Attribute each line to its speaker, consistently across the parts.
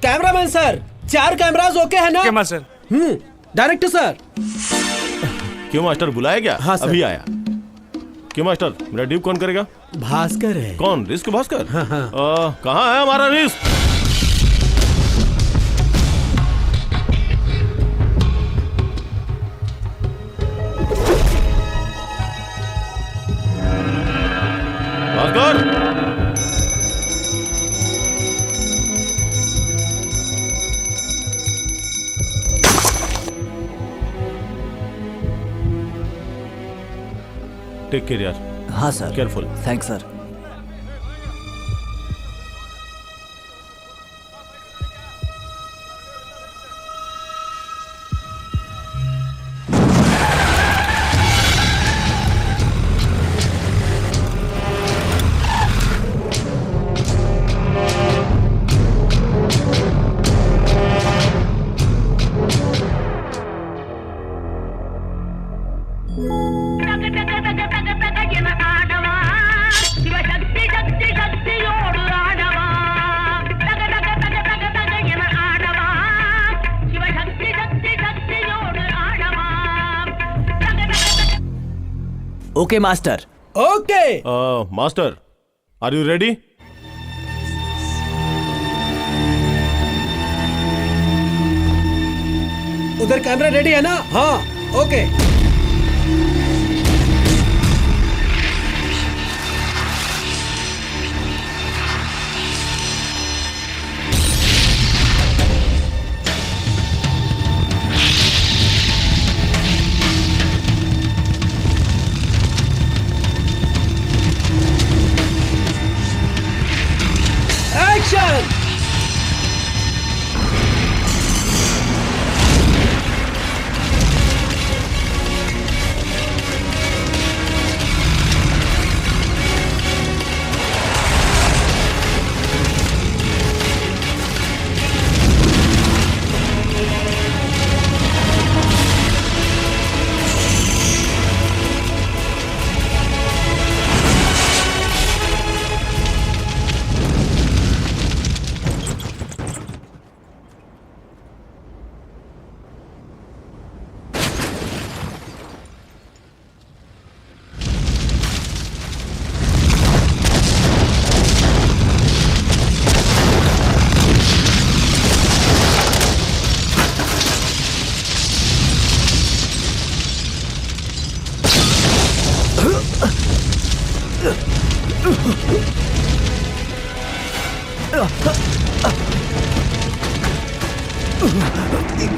Speaker 1: Cameraman sir, 4 cameras okay है ना?
Speaker 2: Camera sir.
Speaker 1: Director sir.
Speaker 3: क्यों मास्टर बुलाया क्या?
Speaker 1: हाँ सर।
Speaker 3: अभी आया। क्यों मास्टर, मेरा ड्यूब कौन करेगा?
Speaker 1: भास्कर है।
Speaker 3: कौन? रिस्क भास्कर?
Speaker 1: हाँ, हाँ।
Speaker 3: कहाँ है हमारा रिस्क? भास्कर, टेक केयर यार।
Speaker 4: हाँ sir.
Speaker 3: Careful.
Speaker 4: Thanks sir. Okay master.
Speaker 1: Okay
Speaker 3: master, are you ready?
Speaker 1: उधर कैमरा रेडी है ना? हाँ ओके। एक्शन!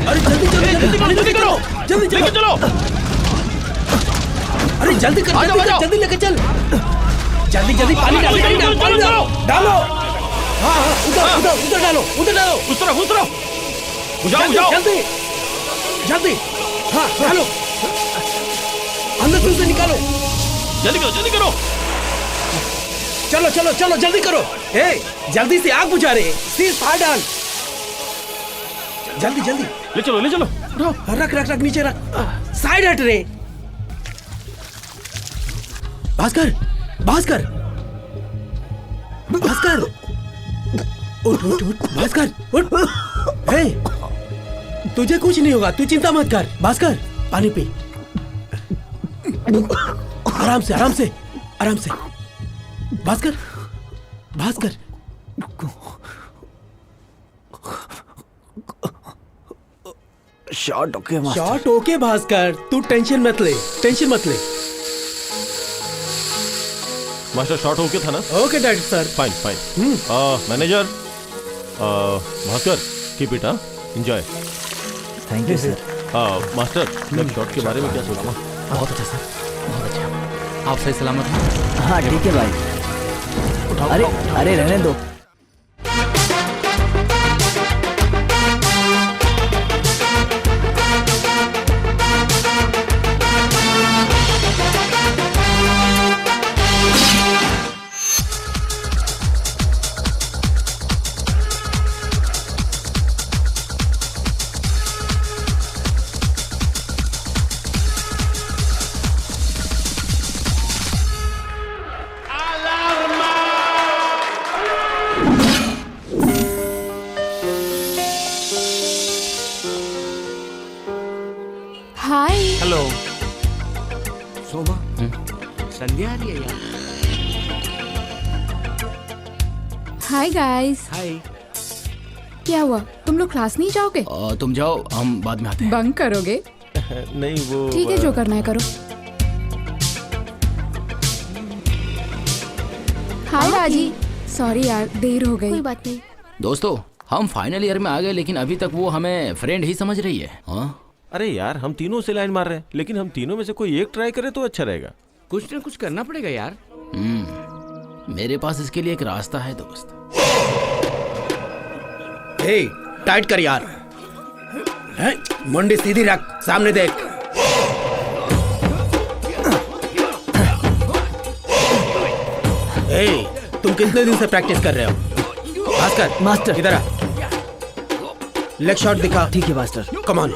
Speaker 1: अरे जल्दी जल्दी करो, जल्दी जल्दी चलो। अरे जल्दी कर, जल्दी लेके चल। जल्दी जल्दी पानी डालो। हाँ हाँ, उधर डालो।
Speaker 3: उस तरफ। जाओ।
Speaker 1: जल्दी हाँ डालो। अंदर से निकालो।
Speaker 3: जल्दी करो।
Speaker 1: चलो जल्दी करो। ए जल्दी से आग बुझा रहे। सीज फायर डाल। जल्दी
Speaker 3: ले चलो।
Speaker 1: रख नीचे रख। साइड हट रे। भास्कर उठ भास्कर उठ। हे तुझे कुछ नहीं होगा, तू चिंता मत कर। भास्कर पानी पी। आराम से। Bhaskar
Speaker 4: shot okay master.
Speaker 1: Shot okay Bhaskar, तू टेंशन मत ले।
Speaker 3: मास्टर शॉट ओके था ना?
Speaker 1: Okay director sir.
Speaker 3: Fine. Manager, Bhaskar keep it enjoy.
Speaker 4: Thank you sir.
Speaker 3: Master, next shot के बारे में क्या सोच रहे हैं?
Speaker 4: बहुत अच्छा सर, बहुत अच्छा।
Speaker 2: आप सही सलामत हैं?
Speaker 4: हाँ ठीक है भाई। अरे रहने दो।
Speaker 2: संध्या आ रही है यार।
Speaker 5: Hi guys.
Speaker 2: हाय।
Speaker 5: क्या हुआ, तुम लोग क्लास नहीं जाओगे?
Speaker 2: तुम जाओ, हम बाद में आते हैं।
Speaker 5: बंक करोगे?
Speaker 3: नहीं वो
Speaker 5: ठीक है, जो करना है करो। हाय राजी, सॉरी यार देर हो गई।
Speaker 6: कोई बात नहीं।
Speaker 2: दोस्तों, हम फाइनल ईयर में आ गए, लेकिन अभी तक वो हमें फ्रेंड ही समझ रही है। हाँ,
Speaker 3: अरे यार हम तीनों से लाइन मार रहे हैं, लेकिन हम तीनों में से कोई एक ट्राई करे तो अच्छा रहेगा।
Speaker 2: कुछ ना कुछ करना पड़ेगा यार। मेरे पास इसके लिए एक रास्ता है दोस्त।
Speaker 1: हे, टाइट कर यार। हैं? मुंडी सीधी रख, सामने देख। हे, तुम कितने दिन से प्रैक्टिस कर रहे हो? भास्कर,
Speaker 4: मास्टर।
Speaker 1: इधर आ। लेग शॉट दिखा।
Speaker 4: ठीक है मास्टर।
Speaker 1: Come on.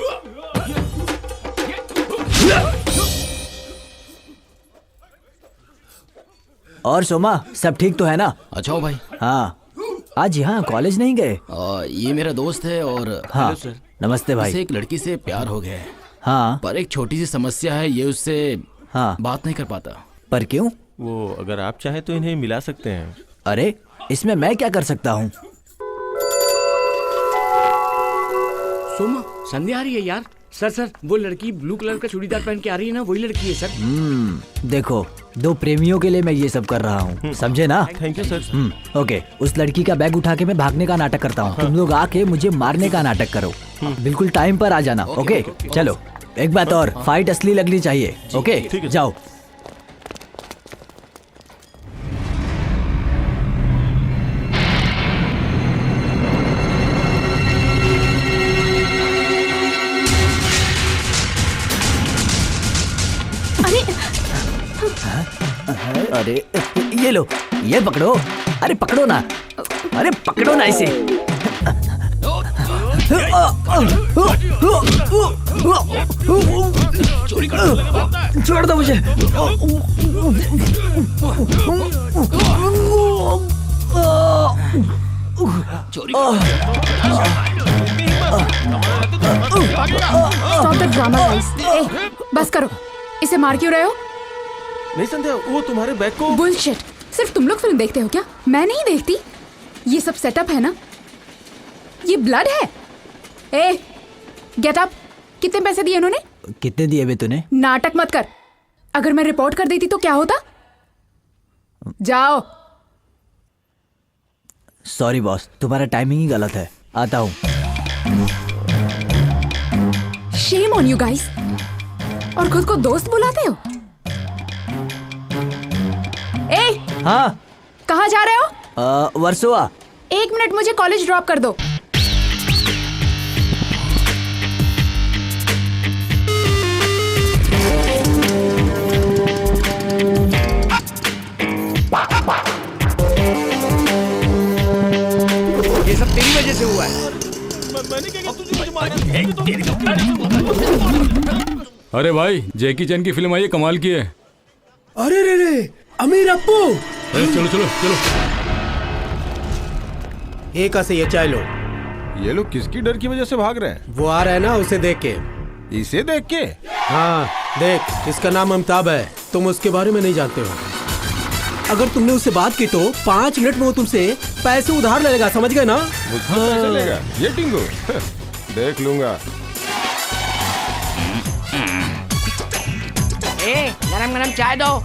Speaker 4: और सोमा, सब ठीक तो है ना?
Speaker 2: अच्छा हो भाई।
Speaker 4: हाँ, आज यहाँ कॉलेज नहीं गए?
Speaker 2: ये मेरा दोस्त है और
Speaker 4: हाँ, नमस्ते भाई।
Speaker 2: इसे एक लड़की से प्यार हो गया है।
Speaker 4: हाँ,
Speaker 2: पर एक छोटी सी समस्या है, ये उससे
Speaker 4: हाँ,
Speaker 2: बात नहीं कर पाता।
Speaker 4: पर क्यों?
Speaker 3: वो अगर आप चाहें तो इन्हें मिला सकते हैं।
Speaker 4: अरे, इसमें मैं क्या कर सकता हूँ?
Speaker 2: सोमा, संध्या आ रही है यार। सर, वो लड़की ब्लू कलर का चूड़ीदार पहन के आ रही है ना, वही लड़की है सर।
Speaker 4: देखो, दो प्रेमियों के लिए मैं ये सब कर रहा हूँ, समझे ना?
Speaker 3: Thank you sir.
Speaker 4: ओके, उस लड़की का बैग उठा के मैं भागने का नाटक करता हूँ। तुम लोग आके मुझे मारने का नाटक करो। बिल्कुल टाइम पर आ जाना। ओके, चलो। एक बात और, फाइट असली लगनी चाहिए। ओके, जाओ। अरे ये लो, ये पकड़ो। अरे पकड़ो ना, अरे पकड़ो ना इसे। छोड़ दो मुझे।
Speaker 5: Stop the drama guys. बस करो, इसे मार क्यों रहे हो?
Speaker 3: नहीं संध्या, वो तुम्हारे बैग को।
Speaker 5: बुलशिट। सिर्फ तुम लोग फिल्म देखते हो क्या? मैं नहीं देखती। ये सब सेटअप है ना? ये ब्लड है। ए, गेट अप। कितने पैसे दिए उन्होंने?
Speaker 4: कितने दिए बे तूने?
Speaker 5: नाटक मत कर। अगर मैं रिपोर्ट कर देती तो क्या होता? जाओ।
Speaker 4: सॉरी बॉस, तुम्हारा टाइमिंग ही गलत है। आता हूँ।
Speaker 5: Shame on you guys. और खुद को दोस्त बुलाते हो? ए,
Speaker 4: हाँ,
Speaker 5: कहाँ जा रहे हो?
Speaker 4: वर्सोवा।
Speaker 5: 1 मिनट, मुझे कॉलेज ड्रॉप कर दो।
Speaker 2: ये सब तेरी वजह से हुआ है।
Speaker 7: अरे भाई, जैकी चैन की फिल्म आई है, कमाल की है।
Speaker 1: अरे रे रे, अमीर अप्पू।
Speaker 7: चलो चलो चलो।
Speaker 1: एक से ये चाय लो।
Speaker 8: ये लोग किसकी डर की वजह से भाग रहे हैं?
Speaker 1: वो आ रहा है ना, उसे देख के।
Speaker 8: इसे देख के?
Speaker 1: हाँ देख, इसका नाम अमिताभ है। तुम उसके बारे में नहीं जानते हो। अगर तुमने उससे बात की तो 5 मिनट में वो तुमसे पैसे उधार ले लेगा, समझ गए ना?
Speaker 8: मुझसे पैसे लेगा ये टिंगो? देख लूंगा।
Speaker 2: ए, गरम गरम चाय दो।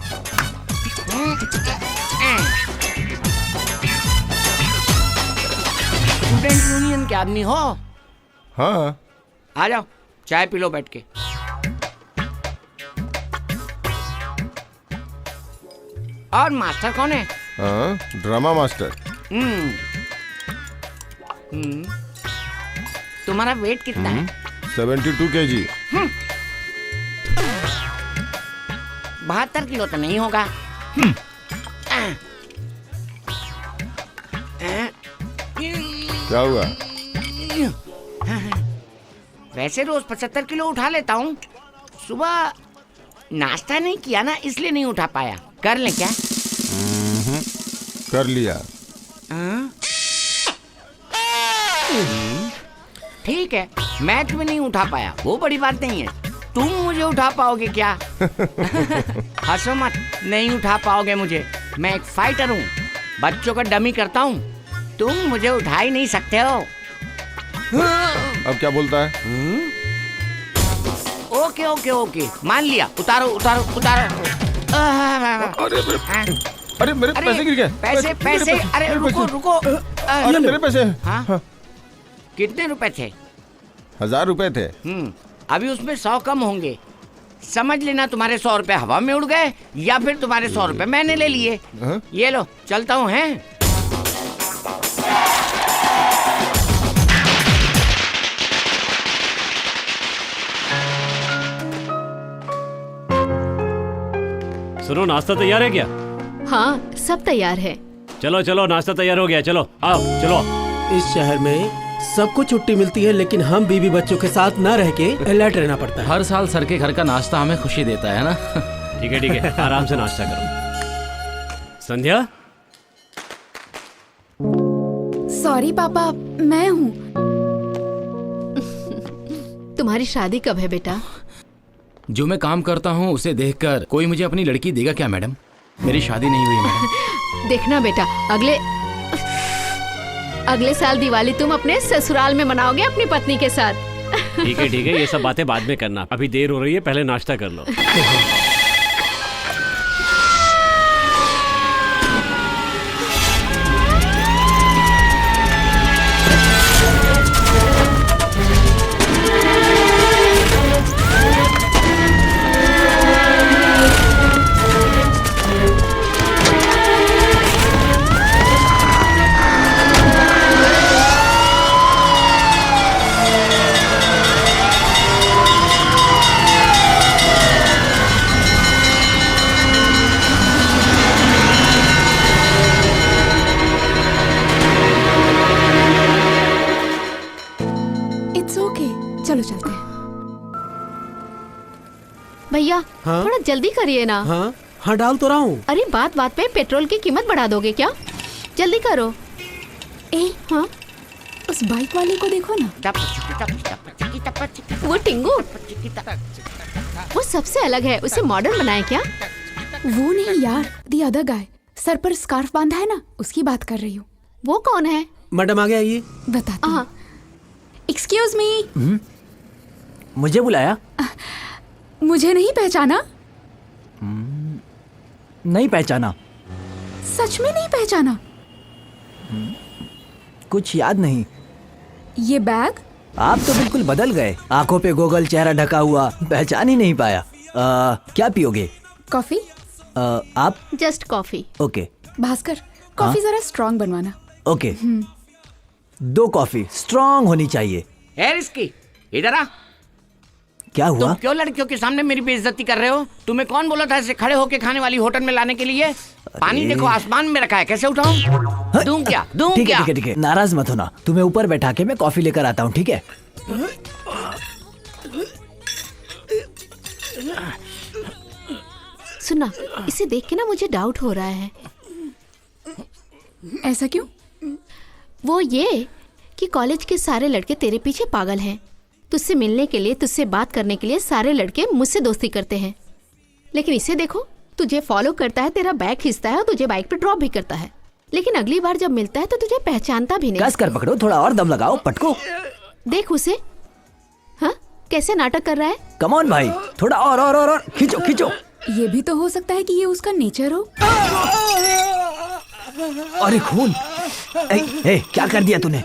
Speaker 2: स्टूडेंट यूनियन के आदमी हो?
Speaker 8: हाँ।
Speaker 2: आ जाओ, चाय पी लो बैठ के। और मास्टर कौन है?
Speaker 8: हाँ, ड्रामा मास्टर।
Speaker 2: तुम्हारा वेट कितना है?
Speaker 8: 72 kg।
Speaker 2: 72 किलो तो नहीं होगा।
Speaker 8: क्या हुआ?
Speaker 2: वैसे रोज 75 किलो उठा लेता हूँ। सुबह नाश्ता नहीं किया ना, इसलिए नहीं उठा पाया। कर ले क्या?
Speaker 8: कर लिया।
Speaker 2: ठीक है, मैं तुम्हें नहीं उठा पाया, वो बड़ी बात नहीं है। तुम मुझे उठा पाओगे क्या? हंसो मत, नहीं उठा पाओगे मुझे। मैं एक फाइटर हूँ, बच्चों का डमी करता हूँ। तुम मुझे उठा ही नहीं सकते हो।
Speaker 8: अब क्या बोलता है?
Speaker 2: ओके ओके ओके, मान लिया। उतारो उतारो उतारो।
Speaker 8: अरे मेरे पैसे गिर गए।
Speaker 2: पैसे पैसे, अरे रुको रुको।
Speaker 8: अरे मेरे पैसे।
Speaker 2: हाँ, कितने रुपए थे?
Speaker 8: 1000 रुपए थे।
Speaker 2: अभी उसमें 100 कम होंगे। समझ लेना तुम्हारे 100 रुपए हवा में उड़ गए या फिर तुम्हारे 100 रुपए मैंने ले लिए। ये लो, चलता हूँ। हैं
Speaker 6: सुनो, नाश्ता तैयार है क्या?
Speaker 9: हाँ, सब तैयार है।
Speaker 6: चलो चलो, नाश्ता तैयार हो गया, चलो आओ चलो।
Speaker 1: इस शहर में सबको छुट्टी मिलती है, लेकिन हम बीवी बच्चों के साथ न रह के अलर्ट रहना पड़ता है।
Speaker 10: हर साल सर के घर का नाश्ता हमें खुशी देता है ना।
Speaker 6: ठीक है, आराम से नाश्ता करो। संध्या,
Speaker 5: सॉरी पापा, मैं हूँ।
Speaker 9: तुम्हारी शादी कब है बेटा?
Speaker 10: जो मैं काम करता हूँ उसे देखकर कोई मुझे अपनी लड़की देगा क्या मैडम? मेरी शादी नहीं हुई मैडम।
Speaker 9: देखना बेटा, अगले साल दिवाली तुम अपने ससुराल में मनाओगे अपनी पत्नी के साथ।
Speaker 6: ठीक है, ये सब बातें बाद में करना, अभी देर हो रही है, पहले नाश्ता कर लो।
Speaker 5: चलो चलते हैं।
Speaker 9: भैया
Speaker 1: हाँ?
Speaker 9: थोड़ा जल्दी करिए ना।
Speaker 1: हाँ डाल तो रहा हूँ।
Speaker 9: अरे बात बात पे पेट्रोल की कीमत बढ़ा दोगे क्या? जल्दी करो।
Speaker 5: हाँ, उस बाइक वाले को देखो ना।
Speaker 9: वो टिंगू, वो सबसे अलग है, उसे मॉडर्न बनाए क्या?
Speaker 5: वो नहीं यार, दी अदर गाय, सर पर स्कार्फ बांधा है ना, उसकी बात कर रही हूँ।
Speaker 9: वो कौन है?
Speaker 1: मैडम आ गया, ये
Speaker 5: बताती हूँ। Excuse me.
Speaker 4: मुझे बुलाया?
Speaker 5: मुझे नहीं पहचाना?
Speaker 4: नहीं पहचाना।
Speaker 5: सच में नहीं पहचाना?
Speaker 4: कुछ याद नहीं।
Speaker 5: ये बैग?
Speaker 4: आप तो बिल्कुल बदल गए, आंखों पे गोगल, चेहरा ढका हुआ, पहचान ही नहीं पाया। क्या पियोगे?
Speaker 5: कॉफी।
Speaker 4: आप?
Speaker 9: Just coffee.
Speaker 4: Okay.
Speaker 5: Bhaskar, coffee जरा स्ट्रॉन्ग बनवाना।
Speaker 4: ओके। 2 कॉफी स्ट्रॉन्ग होनी चाहिए।
Speaker 2: रिस्की, इधर आ।
Speaker 4: क्या हुआ?
Speaker 2: तुम क्यों लड़कियों के सामने मेरी बेइज्जती कर रहे हो? तुम्हें कौन बोला था इसे खड़े होके खाने वाली होटल में लाने के लिए? पानी देखो आसमान में रखा है, कैसे उठाऊं? दूं क्या? दूं क्या?
Speaker 4: ठीक है, नाराज मत होना, तुम्हें ऊपर बैठा के मैं कॉफी लेकर आता हूँ, ठीक है?
Speaker 9: सुना, इसे देख के ना मुझे डाउट हो रहा है।
Speaker 5: ऐसा क्यों?
Speaker 9: वो ये कि कॉलेज के सारे लड़के तेरे पीछे पागल हैं। तुझसे मिलने के लिए, तुझसे बात करने के लिए सारे लड़के मुझसे दोस्ती करते हैं, लेकिन इसे देखो, तुझे फॉलो करता है, तेरा बैग खींचता है और तुझे बाइक पे ड्रॉप भी करता है, लेकिन अगली बार जब मिलता है तो तुझे पहचानता भी नहीं।
Speaker 4: कस कर पकड़ो, थोड़ा और दम लगाओ, पटको।
Speaker 9: देख उसे, हाँ कैसे नाटक कर रहा है। कम
Speaker 4: ऑन भाई, थोड़ा और खींचो खींचो।
Speaker 5: ये भी तो हो सकता है कि ये उसका नेचर हो।
Speaker 4: अरे खून! क्या कर दिया तूने?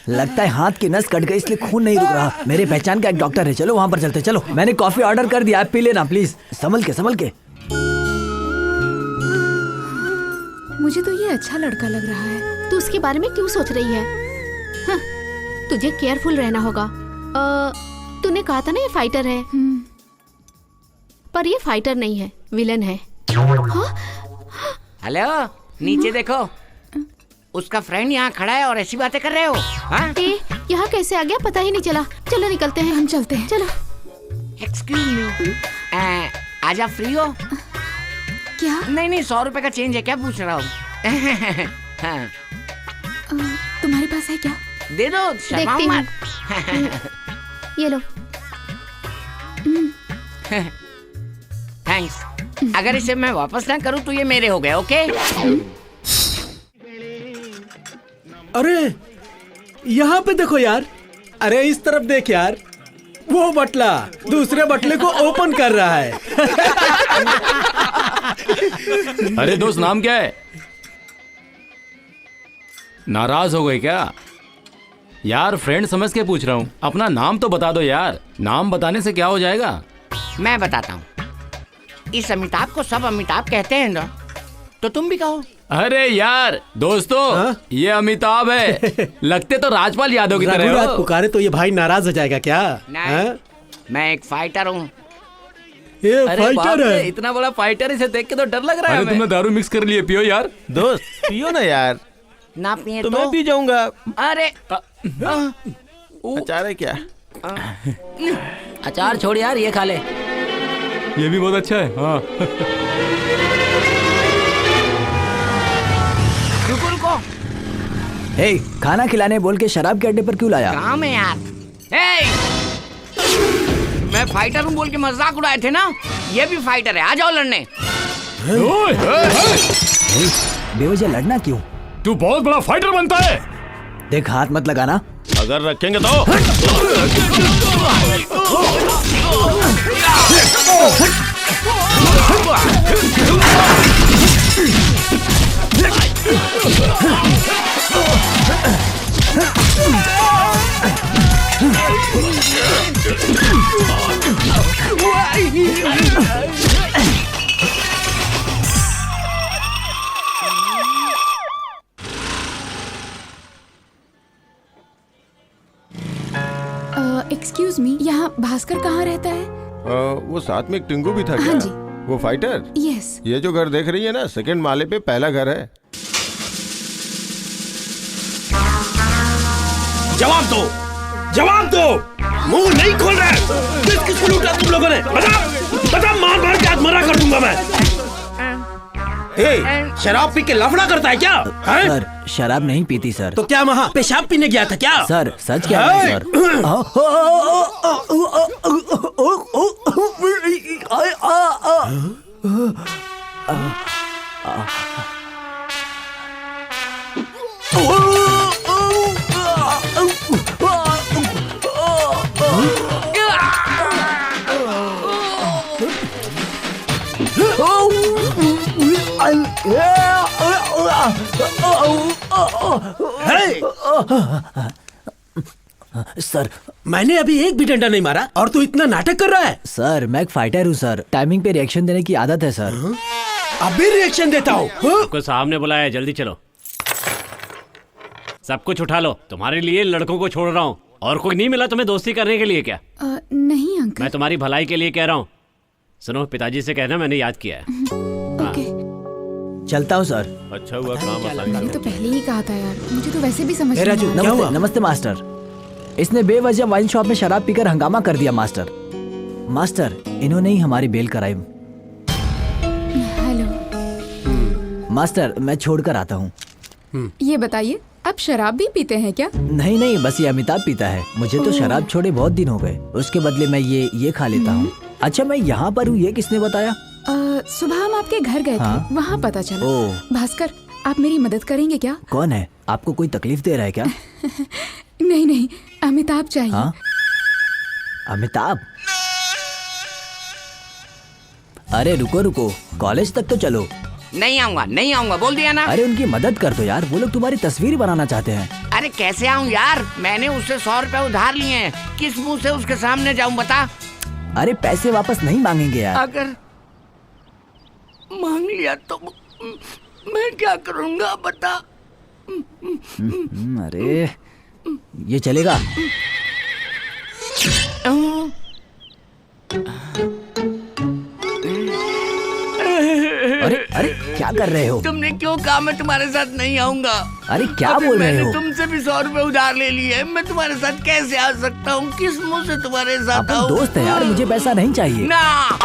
Speaker 4: लगता है हाथ की नस कट गई, इसलिए खून नहीं रुक रहा। मेरे पहचान का एक डॉक्टर है, चलो वहां पर चलते। चलो, मैंने कॉफी ऑर्डर कर दिया, आप पी लेना प्लीज। संभल के।
Speaker 5: मुझे तो ये अच्छा लड़का लग रहा है।
Speaker 9: तू उसके बारे में क्यों सोच रही है? हाँ, तुझे केयरफुल रहना होगा। तूने कहा था ना ये फाइटर है, पर ये फाइटर नहीं है, विलन है।
Speaker 2: हेलो, नीचे देखो, उसका फ्रेंड यहाँ खड़ा है और ऐसी बातें कर रहे हो। हाँ?
Speaker 9: यहाँ कैसे आ गया पता ही नहीं चला। चलो निकलते हैं,
Speaker 5: हम चलते हैं।
Speaker 9: चलो।
Speaker 2: एक्सक्यूज मी, आज आप फ्री हो?
Speaker 5: क्या?
Speaker 2: नहीं 100 रुपए का चेंज है क्या, पूछ रहा हूँ। हाँ।
Speaker 5: तुम्हारे पास है क्या?
Speaker 2: दे दो, शर्माओ मत।
Speaker 9: ये लो।
Speaker 2: थैंक्स। अगर इसे मैं वापस ना करूं तो ये मेरे हो गए, ओके?
Speaker 1: अरे यहाँ पे देखो यार, अरे इस तरफ देख यार, वो बटला दूसरे बटले को ओपन कर रहा है।
Speaker 10: अरे दोस्त, नाम क्या है? नाराज हो गए क्या? यार फ्रेंड समझ के पूछ रहा हूँ, अपना नाम तो बता दो यार। नाम बताने से क्या हो जाएगा?
Speaker 2: मैं बताता हूँ। इस अमिताभ को सब अमिताभ कहते हैं ना, तो तुम भी कहो।
Speaker 10: अरे यार दोस्तों, ये अमिताभ है। लगते तो राजपाल यादव की तरह
Speaker 1: रघुराज
Speaker 10: हो।
Speaker 1: पुकारे तो ये भाई नाराज हो जाएगा क्या?
Speaker 2: नहीं, मैं एक फाइटर हूँ।
Speaker 1: ये
Speaker 10: अरे बाप
Speaker 1: फाइटर
Speaker 10: रे,
Speaker 1: है।
Speaker 10: इतना बड़ा फाइटर, इसे देख के तो डर लग रहा है
Speaker 7: अरे
Speaker 10: हमें।
Speaker 7: तुमने दारू मिक्स कर लिए, पियो यार।
Speaker 3: दोस्त पियो ना यार।
Speaker 2: ना पिए
Speaker 3: तो मैं पी जाऊंगा।
Speaker 2: अरे
Speaker 3: अचार है क्या?
Speaker 10: अचार छोड़ यार, ये खा ले।
Speaker 7: ये भी बहुत अच्छा है। हाँ।
Speaker 2: रुको रुको,
Speaker 4: हे, खाना खिलाने बोल के शराब के अड्डे पर क्यों लाया?
Speaker 2: काम है यार। मैं फाइटर हूँ बोल के मजाक उड़ाए थे ना, ये भी फाइटर है, आ जाओ लड़ने।
Speaker 4: बेवजह लड़ना क्यों?
Speaker 7: तू बहुत बड़ा फाइटर बनता है।
Speaker 4: देख, हाथ मत लगाना।
Speaker 3: अगर रखेंगे तो
Speaker 5: एक्सक्यूज मी, यहाँ भास्कर कहाँ रहता है?
Speaker 8: वो साथ में एक टिंगू भी था क्या?
Speaker 5: हाँ जी।
Speaker 8: वो फाइटर?
Speaker 5: यस।
Speaker 8: ये जो घर देख रही है ना, सेकंड माले पे पहला घर है।
Speaker 1: जवाब दो, जवाब दो। मुंह नहीं खोल रहे। किसको लूटा तुम लोगों ने? बता, मार मार के आज मरा कर दूंगा मैं। शराब पी के लफड़ा करता है क्या?
Speaker 4: सर, शराब नहीं पीती सर।
Speaker 1: तो क्या वहाँ पेशाब पीने गया था क्या?
Speaker 4: सर, सच क्या है सर? सर,
Speaker 1: मैंने अभी एक भी डंडा नहीं मारा और तू इतना नाटक कर रहा है।
Speaker 4: सर, मैं एक फाइटर हूँ सर। टाइमिंग पे रिएक्शन देने की आदत है सर।
Speaker 1: अभी रिएक्शन देता हूँ।
Speaker 6: आपको सामने बुलाया, जल्दी चलो। सब कुछ उठा लो, तुम्हारे लिए लड़कों को छोड़ रहा हूँ। और कोई नहीं मिला तुम्हें दोस्ती करने के लिए क्या?
Speaker 5: नहीं अंकल।
Speaker 6: मैं तुम्हारी भलाई के लिए कह रहा हूँ। सुनो, पिताजी से कहना मैंने याद किया है।
Speaker 5: ओके।
Speaker 4: चलता हूँ सर।
Speaker 3: अच्छा हुआ काम आसान।
Speaker 5: मैंने तो पहले ही कहा था यार, मुझे तो वैसे भी समझ नहीं
Speaker 1: राजू,
Speaker 5: आया।
Speaker 1: क्या हुआ?
Speaker 4: नमस्ते मास्टर। इसने बेवजह वाइन शॉप में शराब पीकर हंगामा कर दिया मास्टर। मास्टर, इन्होंने ही हमारी बेल कराई।
Speaker 5: हेलो
Speaker 4: मास्टर, मैं छोड़कर आता हूँ।
Speaker 5: ये बताइए, आप शराब भी पीते हैं क्या?
Speaker 4: नहीं नहीं, बस ये अमिताभ पीता है। मुझे तो शराब छोड़े बहुत दिन हो गए। उसके बदले मैं ये खा लेता हूँ। अच्छा, मैं यहाँ पर हूँ, ये किसने बताया?
Speaker 5: सुबह हम आपके घर गए थे, वहाँ पता चला। भास्कर, आप मेरी मदद करेंगे क्या?
Speaker 4: कौन है? आपको कोई तकलीफ दे रहा है क्या?
Speaker 5: नहीं नहीं, अमिताभ चाहिए।
Speaker 4: हाँ? अमिताभ? अरे रुको रुको, कॉलेज तक तो चलो।
Speaker 2: नहीं आऊंगा, नहीं आऊंगा, बोल दिया ना।
Speaker 4: अरे उनकी मदद कर दो यार, वो लोग तुम्हारी तस्वीर बनाना चाहते हैं।
Speaker 2: अरे कैसे आऊं यार, मैंने उससे 100 रुपए उधार लिए हैं। किस मुंह से उसके सामने जाऊं बता?
Speaker 4: अरे पैसे वापस नहीं मांगेंगे यार।
Speaker 2: अगर मांग लिया तो मैं क्या करूंगा बता?
Speaker 4: अरे ये चलेगा? अरे अरे क्या कर रहे हो?
Speaker 2: तुमने क्यों कहा मैं तुम्हारे साथ नहीं आऊंगा?
Speaker 4: अरे क्या बोल रहे हो?
Speaker 2: मैंने तुमसे भी 100 रुपए उधार ले लिए, मैं तुम्हारे साथ कैसे आ सकता हूँ? किस मुंह से तुम्हारे साथ
Speaker 4: अपन
Speaker 2: आऊं?
Speaker 4: दोस्त है यार, मुझे पैसा नहीं चाहिए।
Speaker 2: ना,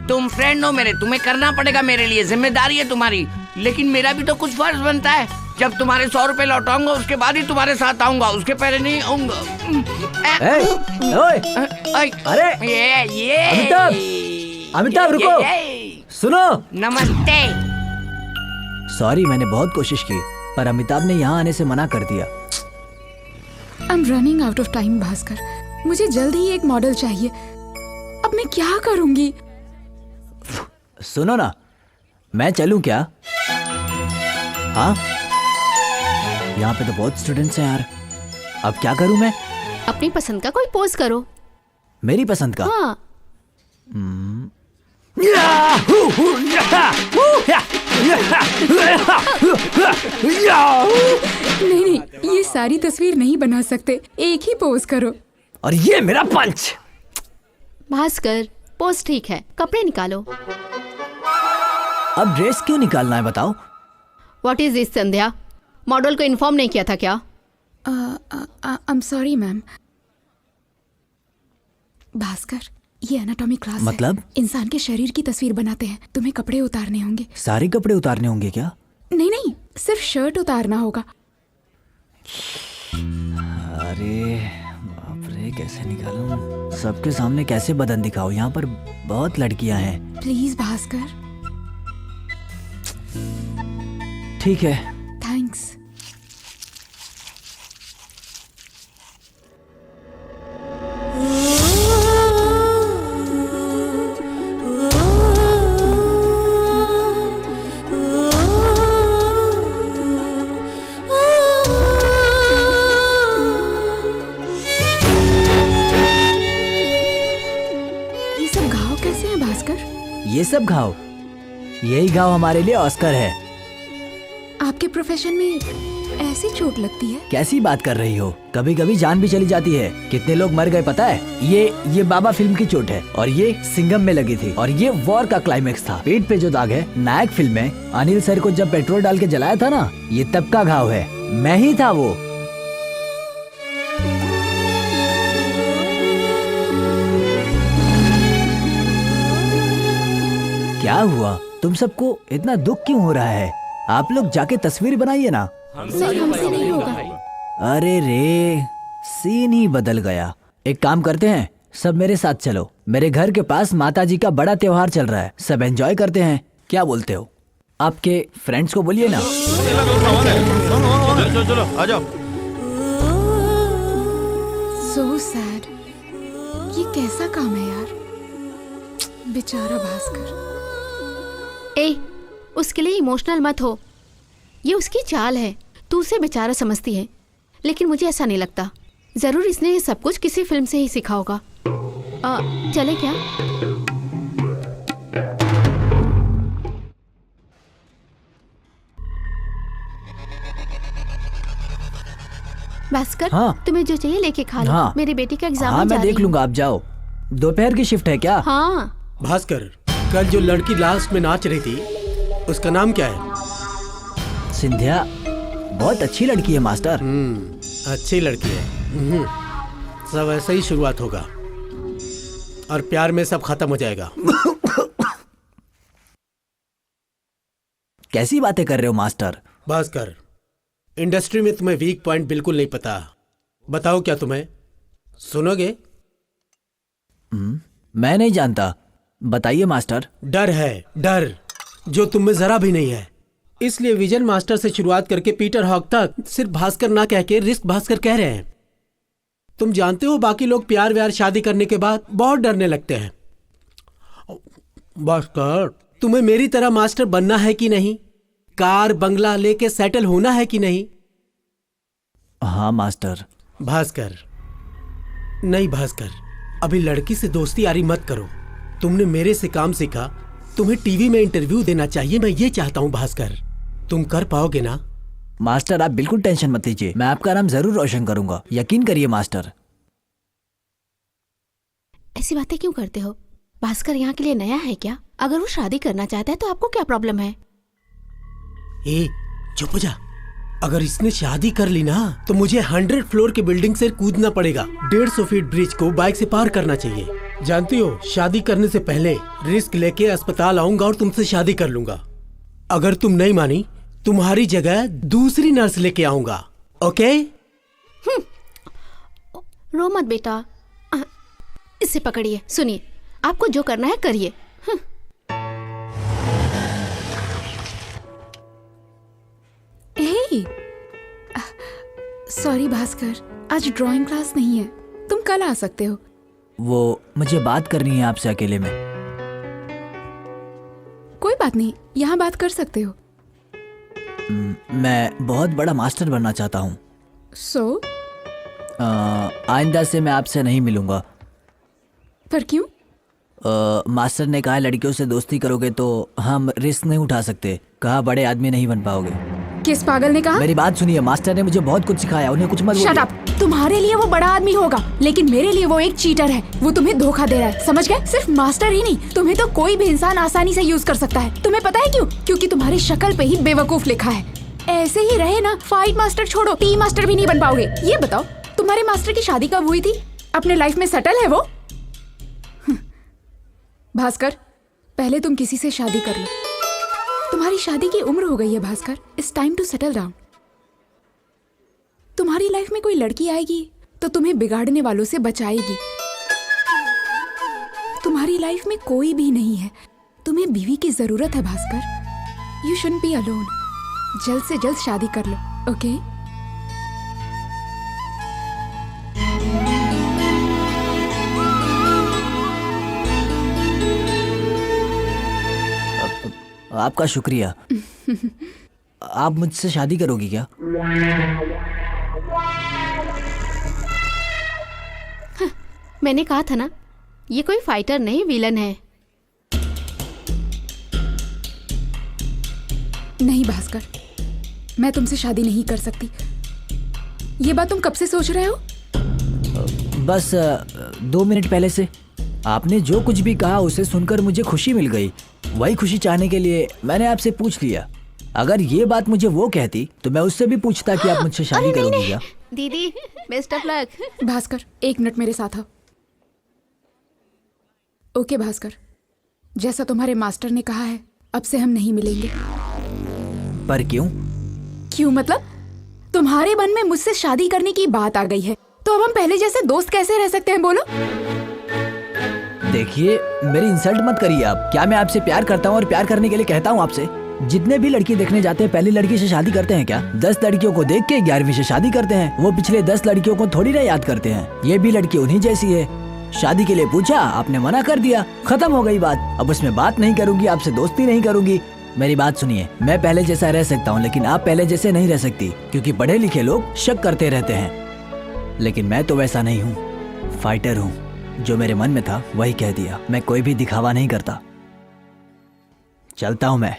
Speaker 2: तुम फ्रेंड हो मेरे, तुम्हें करना पड़ेगा मेरे लिए, जिम्मेदारी है तुम्हारी। लेकिन मेरा भी तो कुछ फर्ज बनता है। जब तुम्हारे 100 रुपए लौटाऊंगा उसके बाद ही तुम्हारे साथ आऊंगा, उसके पहले नहीं आऊंगा।
Speaker 4: अरे
Speaker 2: ये
Speaker 4: अमिताभ, अमिताभ रुको। सुनो।
Speaker 2: नमस्ते।
Speaker 4: सॉरी, मैंने बहुत कोशिश की पर अमिताभ ने यहाँ आने से मना कर दिया।
Speaker 5: I am running out of time Bhaskar. मुझे जल्द ही एक मॉडल चाहिए। अब मैं क्या करूंगी?
Speaker 4: सुनो ना, मैं चलूं क्या? हाँ, यहाँ पे तो बहुत स्टूडेंट्स हैं यार। अब क्या करूं मैं?
Speaker 9: अपनी पसंद का कोई पोज करो।
Speaker 4: मेरी पसंद का?
Speaker 9: हाँ।
Speaker 5: नहीं, ये सारी तस्वीर नहीं बना सकते। एक ही पोज करो।
Speaker 4: और ये मेरा पंच।
Speaker 9: भास्कर, पोज ठीक है, कपड़े निकालो।
Speaker 4: अब ड्रेस क्यों निकालना है बताओ?
Speaker 9: What is this Sandhya? Model को इन्फॉर्म नहीं किया था क्या?
Speaker 5: I am sorry ma'am. Bhaskar, ये एनाटॉमी क्लास
Speaker 4: मतलब?
Speaker 5: है। इंसान के शरीर की तस्वीर बनाते हैं। तुम्हें कपड़े उतारने होंगे।
Speaker 4: सारे कपड़े उतारने होंगे क्या?
Speaker 5: नहीं, सिर्फ शर्ट उतारना होगा।
Speaker 4: अरे बाप रे, कैसे निकालूं? सबके सामने कैसे बदन दिखाऊं? यहाँ पर बहुत लड़कियां हैं।
Speaker 5: प्लीज भास्कर।
Speaker 4: ठीक है।
Speaker 5: थैंक्स।
Speaker 4: ये सब घाव? यही घाव हमारे लिए ऑस्कर है।
Speaker 5: आपके प्रोफेशन में ऐसी चोट लगती है?
Speaker 4: कैसी बात कर रही हो? कभी कभी जान भी चली जाती है। कितने लोग मर गए पता है? ये बाबा फिल्म की चोट है और ये सिंघम में लगी थी और ये वॉर का क्लाइमेक्स था। पेट पे जो दाग है, नायक फिल्म में अनिल सर को जब पेट्रोल डाल के जलाया था ना, ये तब का घाव है। मैं ही था वो। क्या हुआ? तुम सबको इतना दुख क्यों हो रहा है? आप लोग जाके तस्वीर बनाइए ना।
Speaker 5: हमसे नहीं होगा।
Speaker 4: अरे रे, सीन ही बदल गया। एक काम करते हैं, सब मेरे साथ चलो। मेरे घर के पास माताजी का बड़ा त्योहार चल रहा है, सब एंजॉय करते हैं। क्या बोलते हो? आपके फ्रेंड्स को बोलिए ना।
Speaker 3: चलो आ जाओ।
Speaker 5: So sad। ये कैसा काम है यार? बेचारा भास्कर।
Speaker 9: ए, उसके लिए इमोशनल मत हो। ये उसकी चाल है। तू उसे बेचारा समझती है, लेकिन मुझे ऐसा नहीं लगता। जरूर इसने ये सब कुछ किसी फिल्म से ही सीखा होगा। चले क्या? भास्कर,
Speaker 4: हाँ?
Speaker 9: तुम्हें जो चाहिए लेके खा लो।
Speaker 4: हाँ?
Speaker 9: मेरी बेटी का एग्जाम
Speaker 4: हाँ, मैं देख लूंगा, आप जाओ। दोपहर की शिफ्ट है क्या?
Speaker 9: हाँ।
Speaker 1: भास्कर, कल जो लड़की लास्ट में नाच रही थी, उसका नाम क्या है?
Speaker 4: सिंधिया। बहुत अच्छी लड़की है मास्टर।
Speaker 1: अच्छी लड़की है। सब ऐसे ही शुरुआत होगा और प्यार में सब खत्म हो जाएगा।
Speaker 4: कैसी बातें कर रहे हो मास्टर?
Speaker 1: भास्कर, इंडस्ट्री में तुम्हें वीक पॉइंट बिल्कुल नहीं पता। बताओ क्या तुम्हें? सुनोगे?
Speaker 4: मैं नहीं जानता, बताइए मास्टर।
Speaker 1: डर है, डर जो तुम में जरा भी नहीं है। इसलिए विजन मास्टर से शुरुआत करके पीटर हॉक तक सिर्फ भास्कर ना कह के रिस्क भास्कर कह रहे हैं। तुम जानते हो, बाकी लोग प्यार व्यार शादी करने के बाद बहुत डरने लगते हैं। भास्कर, तुम्हें मेरी तरह मास्टर बनना है कि नहीं? कार बंगला लेके सेटल होना है कि नहीं?
Speaker 4: हाँ मास्टर।
Speaker 1: भास्कर, नहीं भास्कर, अभी लड़की से दोस्ती यारी मत करो। तुमने मेरे से काम सीखा, तुम्हें टीवी में इंटरव्यू देना चाहिए। मैं ये चाहता हूँ भास्कर, तुम कर पाओगे ना?
Speaker 4: मास्टर, आप बिल्कुल टेंशन मत लीजिए, मैं आपका नाम जरूर रोशन करूंगा, यकीन करिए मास्टर।
Speaker 9: ऐसी बातें क्यों करते हो? भास्कर यहाँ के लिए नया है क्या? अगर वो शादी करना चाहता है तो आपको क्या प्रॉब्लम है?
Speaker 1: ए, चुप हो जा। अगर इसने शादी कर ली ना तो मुझे 100 फ्लोर की बिल्डिंग से कूदना पड़ेगा। 150 फीट ब्रिज को बाइक से पार करना चाहिए। जानती हो, शादी करने से पहले रिस्क लेके अस्पताल आऊंगा और तुमसे शादी कर लूंगा। अगर तुम नहीं मानी, तुम्हारी जगह दूसरी नर्स लेके आऊंगा। ओके?
Speaker 9: रो मत बेटा, इसे पकड़िए। सुनिए, आपको जो करना है करिए।
Speaker 5: सॉरी भास्कर, आज ड्राइंग क्लास नहीं है, तुम कल आ सकते हो।
Speaker 4: वो मुझे बात करनी है आपसे अकेले में।
Speaker 5: कोई बात नहीं, यहाँ बात कर सकते हो।
Speaker 4: मैं बहुत बड़ा मास्टर बनना चाहता हूँ।
Speaker 5: सो
Speaker 4: आइंदा से मैं आपसे नहीं मिलूंगा।
Speaker 5: पर क्यों?
Speaker 4: मास्टर ने कहा लड़कियों से दोस्ती करोगे तो हम रिस्क नहीं उठा सकते, कहा बड़े आदमी नहीं बन पाओगे।
Speaker 5: किस पागल ने कहा?
Speaker 4: मेरी बात सुनिए, मास्टर ने मुझे बहुत कुछ सिखाया, उन्हें कुछ मत
Speaker 5: शट अप। तुम्हारे लिए वो बड़ा आदमी होगा, लेकिन मेरे लिए वो एक चीटर है। वो तुम्हें धोखा दे रहा है, समझ गए? सिर्फ मास्टर ही नहीं, तुम्हें तो कोई भी इंसान आसानी से यूज कर सकता है। तुम्हें पता है क्यों? क्योंकि तुम्हारी शक्ल पे ही बेवकूफ लिखा है। ऐसे ही रहे ना, फाइट मास्टर छोड़ो, टी मास्टर भी नहीं बन पाओगे। ये बताओ, तुम्हारे मास्टर की शादी कब हुई थी? अपने लाइफ में सेटल है वो? भास्कर, पहले तुम किसी से शादी कर लो। तुम्हारी शादी की उम्र हो गई है Bhaskar, it's time to settle down. तुम्हारी लाइफ में कोई लड़की आएगी तो तुम्हें बिगाड़ने वालों से बचाएगी। तुम्हारी लाइफ में कोई भी नहीं है, तुम्हें बीवी की जरूरत है Bhaskar. You shouldn't be alone. जल्द से जल्द शादी कर लो, ओके?
Speaker 4: आपका शुक्रिया। आप मुझसे शादी करोगी क्या?
Speaker 9: मैंने कहा था ना, ये कोई फाइटर नहीं, विलन है।
Speaker 5: नहीं भास्कर, मैं तुमसे शादी नहीं कर सकती। ये बात तुम कब से सोच रहे हो?
Speaker 4: बस 2 मिनट पहले से। आपने जो कुछ भी कहा उसे सुनकर मुझे खुशी मिल गई। वही खुशी चाहने के लिए मैंने आपसे पूछ लिया। अगर ये बात मुझे वो कहती तो मैं उससे भी पूछता कि आप मुझसे शादी करोगी क्या?
Speaker 9: दीदी, best of luck.
Speaker 5: Bhaskar, 1 minute मेरे साथ आओ। ओके भास्कर, जैसा तुम्हारे मास्टर ने कहा है, अब से हम नहीं मिलेंगे।
Speaker 4: पर क्यों?
Speaker 5: क्यों मतलब? तुम्हारे मन में मुझसे शादी करने की बात आ गई है, तो अब हम पहले जैसे दोस्त कैसे रह सकते हैं, बोलो?
Speaker 4: देखिए, मेरी इंसल्ट मत करिए आप। क्या मैं आपसे प्यार करता हूँ और प्यार करने के लिए कहता हूँ आपसे? जितने भी लड़की देखने जाते हैं पहली लड़की से शादी करते हैं क्या? 10 लड़कियों को देख के 11वीं से शादी करते हैं। वो पिछले 10 लड़कियों को थोड़ी ना याद करते हैं। ये भी लड़की उन्हीं जैसी है। शादी के लिए पूछा, आपने मना कर दिया, खत्म हो गई बात। अब उसमें बात नहीं करूंगी, आपसे दोस्ती नहीं करूंगी। मेरी बात सुनिए, मैं पहले जैसा रह सकता हूँ, लेकिन आप पहले जैसे नहीं रह सकती, क्योंकि पढ़े लिखे लोग शक करते रहते हैं। लेकिन मैं तो वैसा नहीं हूँ, फाइटर हूँ। जो मेरे मन में था वही कह दिया। मैं कोई भी दिखावा नहीं करता। चलता हूँ मैं।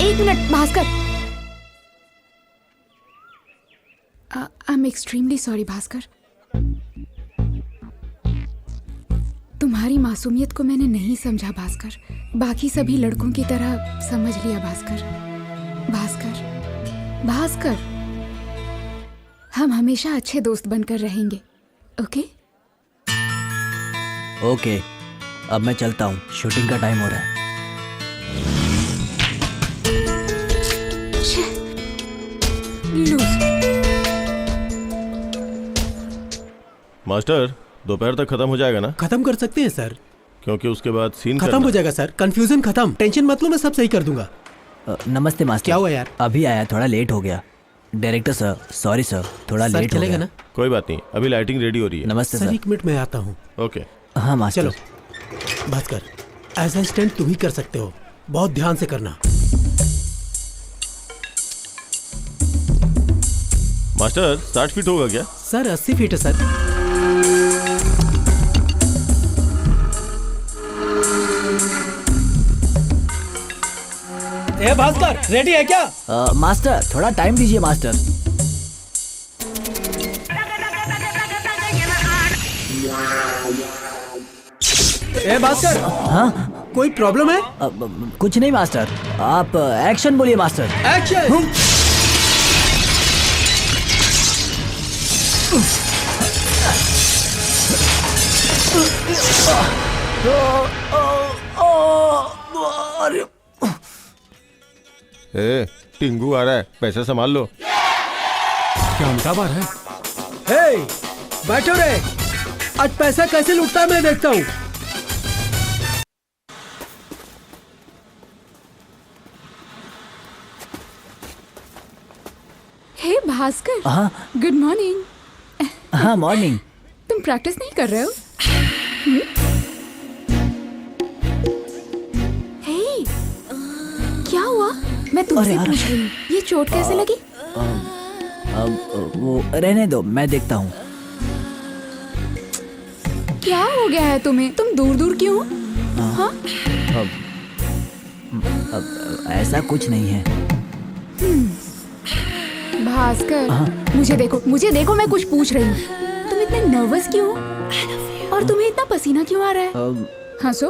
Speaker 5: एक minute Bhaskar. I am extremely sorry Bhaskar. तुम्हारी मासूमियत को मैंने नहीं समझा भास्कर। बाकी सभी लड़कों की तरह समझ लिया भास्कर। भास्कर, हम हमेशा अच्छे दोस्त बनकर रहेंगे, ओके?
Speaker 4: ओके, अब मैं चलता हूँ, शूटिंग का टाइम हो रहा है।
Speaker 3: मास्टर, दोपहर तक खत्म हो जाएगा ना?
Speaker 1: खत्म कर सकते हैं सर,
Speaker 3: क्योंकि उसके बाद सीन
Speaker 1: खत्म हो जाएगा सर। कंफ्यूजन खत्म, टेंशन मत लो, मैं सब सही कर दूंगा।
Speaker 4: नमस्ते मास्टर।
Speaker 1: क्या हुआ यार?
Speaker 4: अभी आया, थोड़ा लेट हो गया। डायरेक्टर सर, सॉरी सर, थोड़ा लेट हो गया।
Speaker 1: ना?
Speaker 3: कोई बात नहीं, अभी लाइटिंग रेडी हो रही है।
Speaker 4: नमस्ते सर।
Speaker 1: 1 मिनट में आता हूँ।
Speaker 3: ओके।
Speaker 4: हाँ मास्टर।
Speaker 1: चलो भास्कर, एज असिस्टेंट तुम ही कर सकते हो, बहुत ध्यान से करना।
Speaker 3: मास्टर, 60 फीट होगा क्या?
Speaker 1: सर 80 फीट है सर। ए भास्कर, रेडी है क्या?
Speaker 4: मास्टर, थोड़ा टाइम दीजिए मास्टर।
Speaker 1: ए भास्कर।
Speaker 4: हाँ,
Speaker 1: कोई प्रॉब्लम है?
Speaker 4: कुछ नहीं मास्टर, आप एक्शन बोलिए मास्टर।
Speaker 1: एक्शन।
Speaker 8: ए, टिंगू आ रहा है, पैसे संभाल लो।
Speaker 7: क्या अमिताभ आ रहा है?
Speaker 1: हे, बैठो रे। आज पैसा कैसे लुटता है मैं देखता हूँ।
Speaker 5: हे भास्कर,
Speaker 4: हाँ
Speaker 5: गुड मॉर्निंग।
Speaker 4: हाँ मॉर्निंग।
Speaker 5: तुम प्रैक्टिस नहीं कर रहे हो? हे, क्या हुआ? मैं तुमसे पूछ रही हूँ, ये चोट कैसे लगी?
Speaker 4: अब वो रहने दो, मैं देखता हूँ।
Speaker 5: क्या हो गया है तुम्हें? तुम दूर दूर क्यों? हाँ?
Speaker 4: अब ऐसा कुछ नहीं है।
Speaker 5: भास्कर, मुझे देखो, मैं कुछ पूछ रही हूँ। तुम इतने नर्वस क्यों? और तुम्हें इतना पसीना क्यों आ रहा है? हंसो,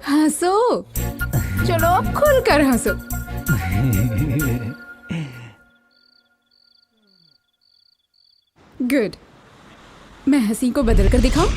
Speaker 5: हंसो, चलो अब खुलकर हंसो। गुड। मैं हंसी को बदल कर दिखाऊं?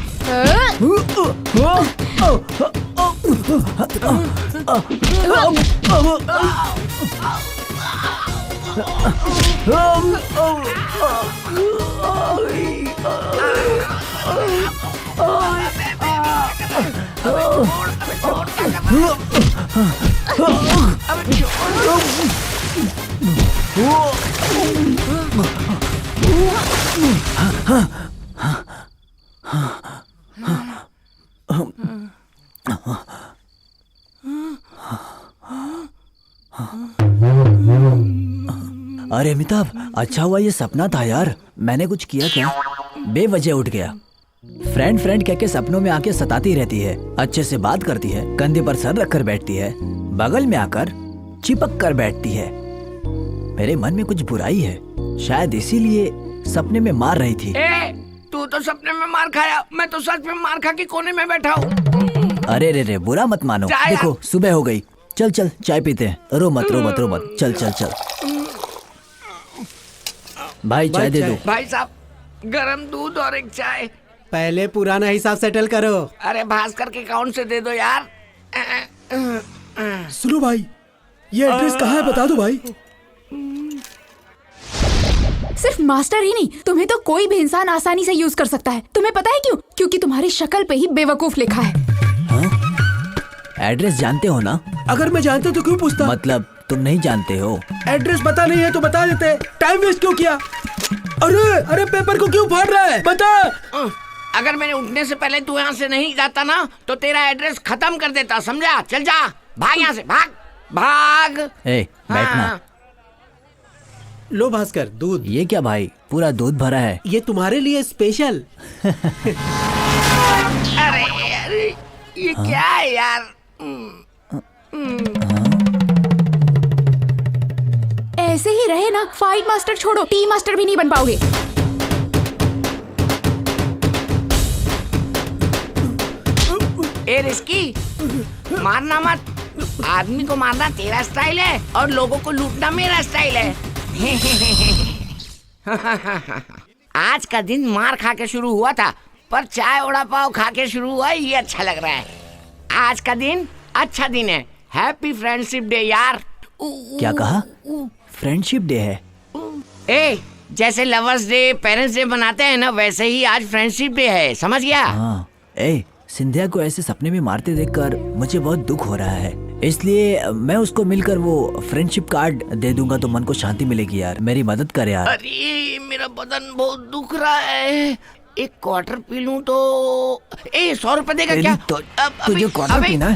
Speaker 4: अरे अमिताभ, अच्छा हुआ ये सपना था यार। मैंने कुछ किया क्या? बेवजह उठ गया। फ्रेंड कह के सपनों में आके सताती रहती है, अच्छे से बात करती है, कंधे पर सर रखकर बैठती है, बगल में आकर चिपक कर बैठती है। मेरे मन में कुछ बुराई है, शायद इसीलिए सपने में मार रही थी।
Speaker 2: तू तो सपने में मार खाया, मैं तो सच में मार खा के कोने में बैठा हूँ।
Speaker 4: अरे रे बुरा मत मानो। देखो सुबह हो गई, चल चल चाय पीते हैं। रो मत रो मत रो मत, चल चल चल। भाई चाय दे दो।
Speaker 2: भाई साहब, गरम दूध और एक चाय।
Speaker 1: पहले पुराना हिसाब सेटल करो।
Speaker 2: अरे भास्कर के अकाउंट से दे दो यार।
Speaker 1: सुनो भाई, ये एड्रेस कहाँ है बता दो भाई।
Speaker 5: सिर्फ मास्टर ही नहीं, तुम्हें तो कोई भी इंसान आसानी से यूज कर सकता है। तुम्हें पता है क्यों? क्योंकि तुम्हारी शक्ल पे ही बेवकूफ लिखा है।
Speaker 4: एड्रेस जानते हो ना?
Speaker 1: अगर मैं जानता तो क्यों पूछता?
Speaker 4: मतलब तुम नहीं जानते हो?
Speaker 1: एड्रेस पता नहीं है तो बता देते, टाइम वेस्ट क्यों किया? अरे पेपर को क्यों फाड़ रहा है, बता।
Speaker 2: अगर मैंने उठने से पहले तू यहाँ से नहीं जाता ना तो तेरा एड्रेस खत्म कर देता, समझा? चल जा, भाग यहाँ से, भाग भाग।
Speaker 4: बैठना।
Speaker 1: लो भास्कर, दूध।
Speaker 4: ये क्या भाई, पूरा दूध भरा है।
Speaker 1: ये तुम्हारे लिए स्पेशल।
Speaker 2: अरे ये क्या है यार?
Speaker 5: ऐसे ही रहे ना, फाइट मास्टर छोड़ो, टी मास्टर भी नहीं बन पाओगे।
Speaker 2: ए रिस्की, मारना मत। आदमी को मारना तेरा स्टाइल है और लोगों को लूटना मेरा स्टाइल है। आज का दिन मार खा के शुरू हुआ था, पर चाय वड़ा पाव खा के शुरू हुआ, ये अच्छा लग रहा है। आज का दिन अच्छा दिन है। हैप्पी फ्रेंडशिप डे यार।
Speaker 4: क्या कहा? फ्रेंडशिप डे है?
Speaker 2: ए, जैसे लवर्स डे, पेरेंट्स डे बनाते हैं ना, वैसे ही आज फ्रेंडशिप डे है, समझ गया?
Speaker 4: हाँ। सिंधिया को ऐसे सपने में मारते देखकर मुझे बहुत दुख हो रहा है, इसलिए मैं उसको मिलकर वो फ्रेंडशिप कार्ड दे दूंगा तो मन को शांति मिलेगी यार। मेरी मदद कर यार।
Speaker 2: अरे मेरा बदन बहुत दुख रहा है, एक क्वार्टर पी लूं तो 100 रुपए देगा क्या?
Speaker 4: तुझे क्वार्टर पीना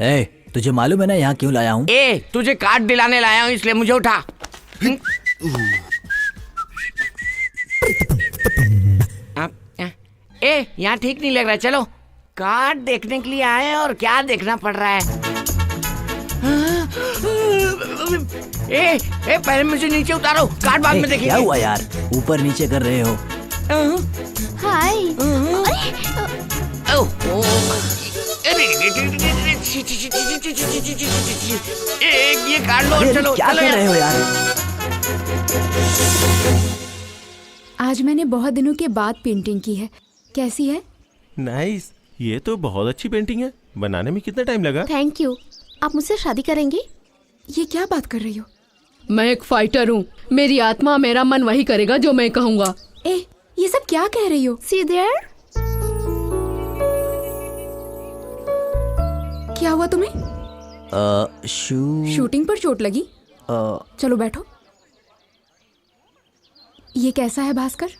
Speaker 4: है? तुझे मालूम है ना यहाँ क्यों लाया हूँ?
Speaker 2: तुझे कार्ड दिलाने लाया हूँ, इसलिए मुझे उठा। यहाँ ठीक नहीं लग रहा, चलो कार्ड देखने के लिए आए और क्या देखना पड़ रहा है। पहले मुझे नीचे उतारो, कार्ड बाद में देखेंगे।
Speaker 4: क्या हुआ यार, ऊपर नीचे कर रहे हो?
Speaker 5: हाय।
Speaker 2: ये कार्ड लो, चलो।
Speaker 4: क्या कर रहे हो यार?
Speaker 5: आज मैंने बहुत दिनों के बाद पेंटिंग की है, कैसी है?
Speaker 3: नाइस, ये तो बहुत अच्छी पेंटिंग है। बनाने में कितना टाइम लगा?
Speaker 9: Thank you. आप मुझसे शादी करेंगे?
Speaker 5: ये क्या बात कर रही हो?
Speaker 11: मैं एक फाइटर हूँ, मेरी आत्मा मेरा मन वही करेगा जो मैं कहूँगा।
Speaker 5: ए, ये सब क्या कह रही हो?
Speaker 9: See there?
Speaker 5: क्या हुआ तुम्हें? शूटिंग पर चोट लगी? चलो बैठो। ये कैसा है भास्कर?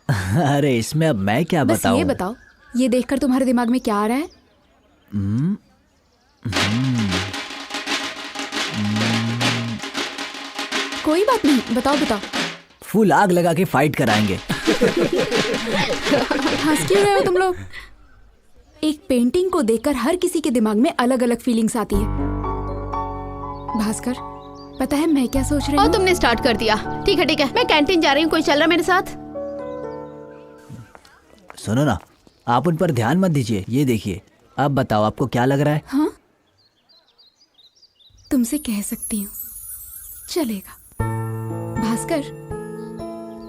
Speaker 4: अरे इसमें अब मैं क्या
Speaker 5: बस
Speaker 4: बताऊं?
Speaker 5: ये बताओ, ये देखकर तुम्हारे दिमाग में क्या आ रहा है? कोई बात नहीं, बताओ बताओ।
Speaker 4: फुल आग लगा के फाइट कराएंगे।
Speaker 5: हंस क्यों रहे हो तुम लोग? एक पेंटिंग को देखकर हर किसी के दिमाग में अलग अलग फीलिंग्स आती है। भास्कर, पता है मैं क्या सोच रही हूँ?
Speaker 9: तुमने स्टार्ट कर दिया। ठीक है, मैं कैंटीन जा रही हूँ, कोई चल रहा मेरे साथ?
Speaker 4: सुनो ना, आप उन पर ध्यान मत दीजिए। ये देखिए, अब बताओ आपको क्या लग रहा है?
Speaker 5: हाँ, तुमसे कह सकती हूँ, चलेगा। भास्कर,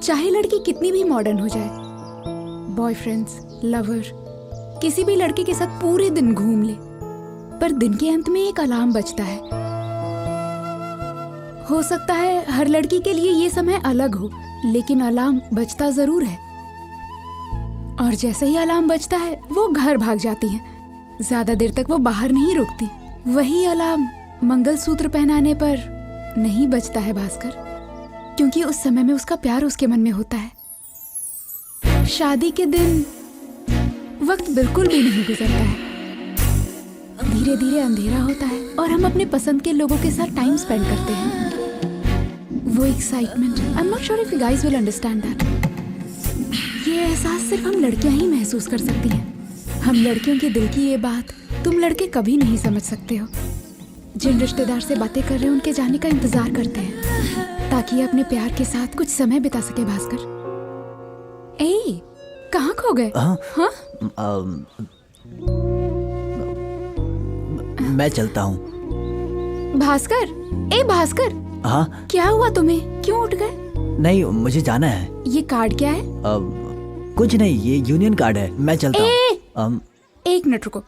Speaker 5: चाहे लड़की कितनी भी मॉडर्न हो जाए, बॉयफ्रेंड्स, लवर, किसी भी लड़के के साथ पूरे दिन घूम ले, पर दिन के अंत में एक अलार्म बजता है। हो सकता है हर लड़की के लिए ये समय अलग हो, लेकिन अलार्म बजता जरूर है। और जैसे ही अलार्म बजता है वो घर भाग जाती है, ज्यादा देर तक वो बाहर नहीं रुकती। वही अलार्म मंगलसूत्र पहनाने पर नहीं बजता है भास्कर, क्योंकि उस समय में उसका प्यार उसके मन में होता है। शादी के दिन वक्त बिल्कुल भी नहीं गुजरता है, धीरे धीरे अंधेरा होता है और हम अपने पसंद के लोगों के साथ टाइम स्पेंड करते हैं। वो excitement, I am not sure if you guys will understand that. ये एहसास सिर्फ हम लड़कियां ही महसूस कर सकती हैं। हम लड़कियों के दिल की ये बात तुम लड़के कभी नहीं समझ सकते हो। जिन रिश्तेदार से बातें कर रहे हैं उनके जाने का इंतजार करते हैं ताकि अपने प्यार के साथ कुछ समय बिता सके। भास्कर, ए, कहाँ खो गए? हाँ?
Speaker 4: मैं चलता हूँ।
Speaker 5: भास्कर, ए भास्कर।
Speaker 4: हाँ?
Speaker 5: क्या हुआ तुम्हें? क्यों उठ गए?
Speaker 4: नहीं, मुझे जाना है।
Speaker 5: ये कार्ड क्या है?
Speaker 4: कुछ नहीं, ये यूनियन कार्ड है। मैं चलता हूँ।
Speaker 5: एक मिनट रुको,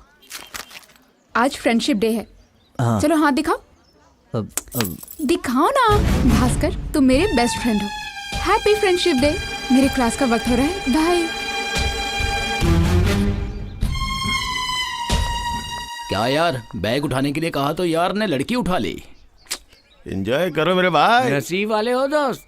Speaker 5: आज फ्रेंडशिप डे है।
Speaker 4: हाँ।
Speaker 5: चलो हाथ दिखाओ। दिखाओ ना। भास्कर, तुम मेरे बेस्ट फ्रेंड हो। Happy friendship day. मेरे क्लास का वक्त हो रहा है, बाय।
Speaker 10: क्या यार, बैग उठाने के लिए कहा तो यार ने लड़की उठा ली।
Speaker 3: एंजॉय करो मेरे भाई।
Speaker 2: नसीब वाले हो दोस्त।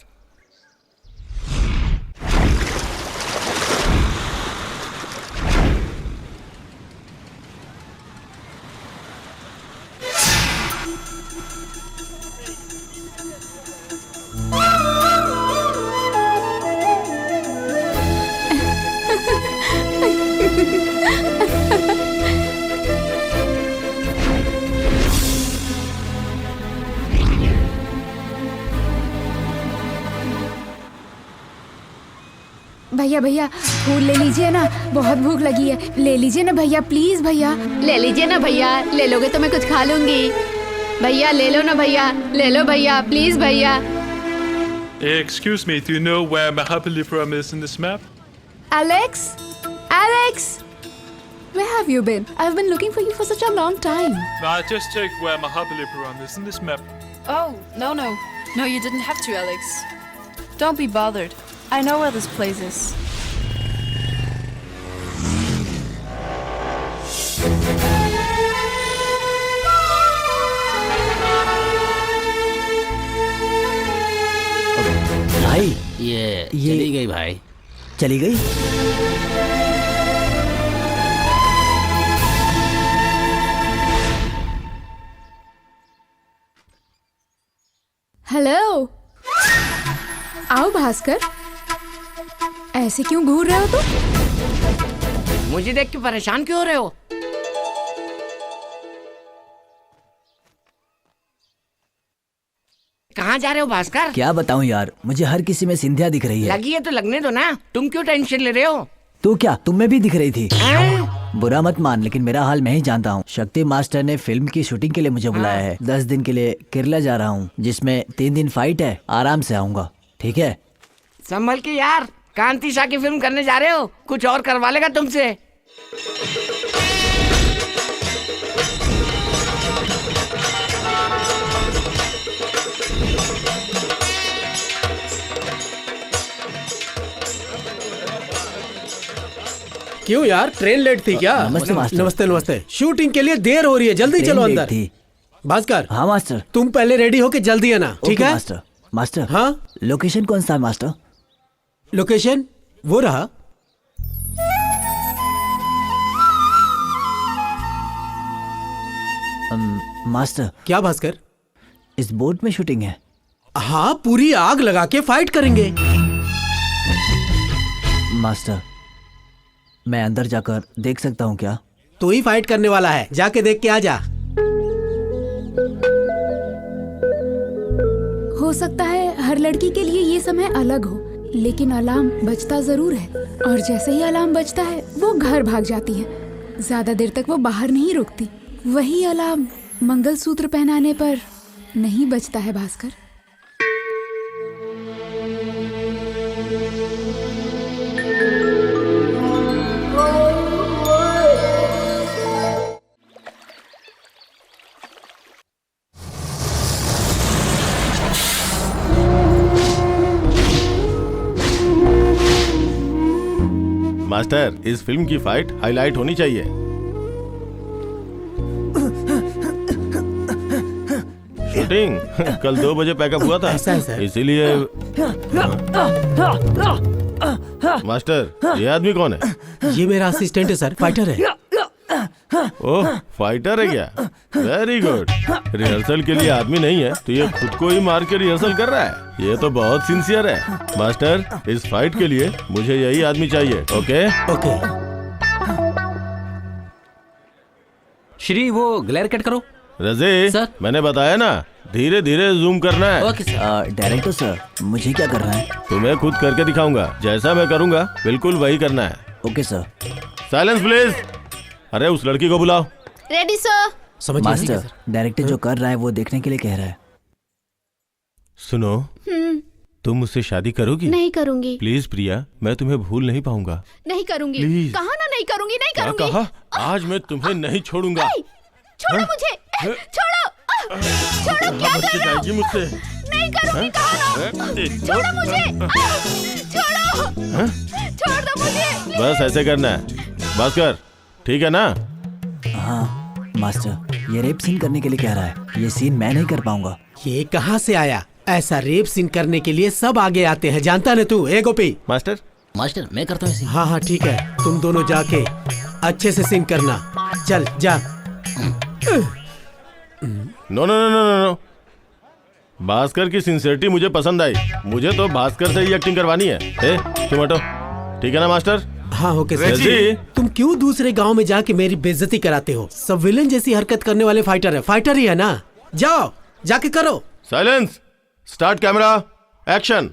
Speaker 5: भैया भैया, फूल ले लीजिए ना, बहुत भूख लगी है। ले लीजिए ना भैया, प्लीज भैया।
Speaker 9: ले लीजिए ना भैया, ले लोगे तो मैं कुछ खा लूंगी। भैया ले लो ना भैया, ले लो भैया, प्लीज भैया।
Speaker 12: Excuse me, do you know where Mahabalipuram is in this map?
Speaker 5: Alex? Alex? Where have you been? I've been looking for you for such a long time.
Speaker 12: No, I just checked where Mahabalipuram is in this map.
Speaker 13: Oh, no. No, you didn't have to, Alex. Don't be bothered. I know where this place is.
Speaker 4: भाई,
Speaker 10: ये चली गई भाई।
Speaker 4: चली गई?
Speaker 5: Hello, आओ भास्कर। ऐसे क्यों घूर रहे हो तुम?
Speaker 2: मुझे देख के परेशान क्यों हो रहे हो? कहाँ जा रहे हो भास्कर?
Speaker 4: क्या बताऊं यार, मुझे हर किसी में सिंधिया दिख रही है।
Speaker 2: लगी है तो लगने दो ना, तुम क्यों टेंशन ले रहे हो?
Speaker 4: तो क्या तुम में भी दिख रही थी? बुरा मत मान, लेकिन मेरा हाल मैं ही जानता हूँ। शक्ति मास्टर ने फिल्म की शूटिंग के लिए मुझे बुलाया है। 10 दिन के लिए केरला जा रहा हूँ, जिसमें 3 दिन फाइट है। आराम से आऊंगा, ठीक है?
Speaker 2: संभल के यार, कांति शाह की फिल्म करने जा रहे हो, कुछ और करवा लेगा तुमसे।
Speaker 1: क्यों यार, ट्रेन लेट थी क्या?
Speaker 4: नमस्ते मास्टर।
Speaker 1: नमस्ते नमस्ते। शूटिंग के लिए देर हो रही है, जल्दी चलो अंदर। भास्कर।
Speaker 4: हाँ मास्टर।
Speaker 1: तुम पहले रेडी होके जल्दी आना, ठीक है?
Speaker 4: मास्टर। मास्टर।
Speaker 1: हाँ,
Speaker 4: लोकेशन कौन सा है मास्टर?
Speaker 1: लोकेशन वो रहा।
Speaker 4: मास्टर।
Speaker 1: क्या भास्कर?
Speaker 4: इस बोट में शूटिंग है?
Speaker 1: हाँ, पूरी आग लगा के फाइट करेंगे।
Speaker 4: मास्टर, मैं अंदर जाकर देख सकता हूँ क्या?
Speaker 1: तू ही फाइट करने वाला है, जाके देख के आ जा।
Speaker 5: हो सकता है हर लड़की के लिए ये समय अलग हो, लेकिन अलार्म बजता जरूर है, और जैसे ही अलार्म बजता है वो घर भाग जाती है। ज्यादा देर तक वो बाहर नहीं रुकती। वही अलार्म मंगलसूत्र पहनाने पर नहीं बजता है भास्कर।
Speaker 3: मास्टर, इस फिल्म की फाइट हाईलाइट होनी चाहिए। शूटिंग कल 2 बजे पैकअप हुआ था, इसीलिए। मास्टर, ये आदमी कौन है?
Speaker 1: ये मेरा असिस्टेंट है सर, फाइटर है।
Speaker 3: ओह, फाइटर है क्या? Very good. रिहर्सल के लिए आदमी नहीं है तो ये खुद को ही मार के रिहर्सल कर रहा है। ये तो बहुत सिंसियर है। मास्टर, इस फाइट के लिए मुझे यही आदमी चाहिए। Okay
Speaker 1: okay.
Speaker 10: श्री, वो ग्लेयर कट करो।
Speaker 3: रजे सर, मैंने बताया ना, धीरे धीरे जूम करना है।
Speaker 10: Okay sir.
Speaker 4: डायरेक्टर सर, मुझे क्या करना है?
Speaker 3: तुम्हें खुद करके दिखाऊंगा, जैसा मैं करूंगा बिल्कुल वही करना है।
Speaker 4: Okay sir.
Speaker 3: Silence please. अरे उस लड़की को बुलाओ।
Speaker 9: Ready sir.
Speaker 1: समझ
Speaker 4: मास्टर, डायरेक्टर जो कर रहा है वो देखने के लिए कह रहा है।
Speaker 3: सुनो, तुम मुझसे शादी करोगी?
Speaker 9: नहीं करूंगी।
Speaker 3: प्लीज प्रिया, मैं तुम्हें भूल नहीं पाऊंगा।
Speaker 9: नहीं करूंगी।
Speaker 3: प्लीज।
Speaker 9: कहा ना नहीं करूंगी, नहीं
Speaker 3: क्या
Speaker 9: करूंगी।
Speaker 3: कहा? आज मैं तुम्हें नहीं छोड़ूंगा।
Speaker 9: छोड़ो मुझे, छोड़ो, छोड़ो, क्या कर रहे हो?
Speaker 3: जाएगी मुझसे।
Speaker 9: नहीं करूंगी, कहा ना। छोड़ो मुझे, छोड़ो, छोड़ दो मुझे।
Speaker 3: बस ऐसे करना है भास्कर, ठीक है ना?
Speaker 4: हाँ मास्टर, ये रेप सीन करने के लिए कह रहा है। ये सीन मैं नहीं कर पाऊंगा।
Speaker 1: ये कहाँ से आया? ऐसा रेप सीन करने के लिए सब आगे आते हैं, जानता न तू? ए गोपी।
Speaker 3: मास्टर।
Speaker 10: मास्टर, मैं करता हूँ।
Speaker 1: हाँ हाँ ठीक है, तुम दोनों जाके अच्छे से सीन करना। चल जा।
Speaker 3: No no no no no, Bhaskar की सिंसियरिटी मुझे पसंद आई। मुझे तो भास्कर से ही एक्टिंग करवानी है। तुम हटो, ठीक है ना मास्टर?
Speaker 1: हाँ ओके सर। तुम क्यों दूसरे गांव में जाके मेरी बेइज्जती कराते हो? सब विलेन जैसी हरकत करने वाले फाइटर है। फाइटर ही है ना? जाओ जाके करो।
Speaker 3: Silence, start camera, action.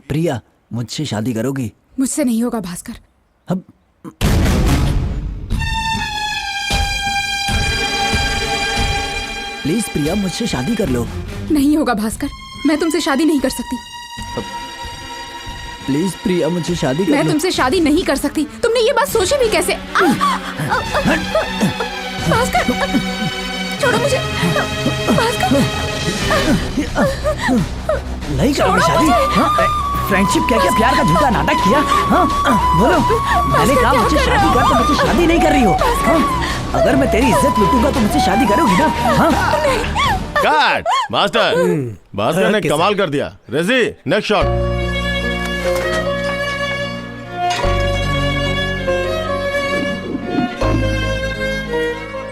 Speaker 4: Priya, मुझसे शादी करोगी?
Speaker 5: मुझसे नहीं होगा भास्कर।
Speaker 4: अब प्लीज प्रिया, मुझसे शादी कर लो।
Speaker 5: नहीं होगा भास्कर, मैं तुमसे शादी नहीं कर सकती।
Speaker 4: प्लीज प्रिया, मुझसे शादी कर लो।
Speaker 5: मैं तुमसे शादी नहीं कर सकती। तुमने ये बात सोची भी कैसे? भास्कर, छोड़ो मुझे। भास्कर,
Speaker 4: नहीं करोगे शादी? फ्रेंडशिप क्या क्या प्यार का झूठा नाटक किया? हाँ बोलो, मैंने कहा मुझसे शादी कर, तो मुझसे शादी नहीं कर रही हो। हाँ? अगर मैं तेरी इज्जत लूटूंगा तो मुझसे शादी करोगी ना? हाँ?
Speaker 3: कट। मास्टर, भास्कर ने कमाल कर दिया। रेजी, नेक्स्ट शॉट।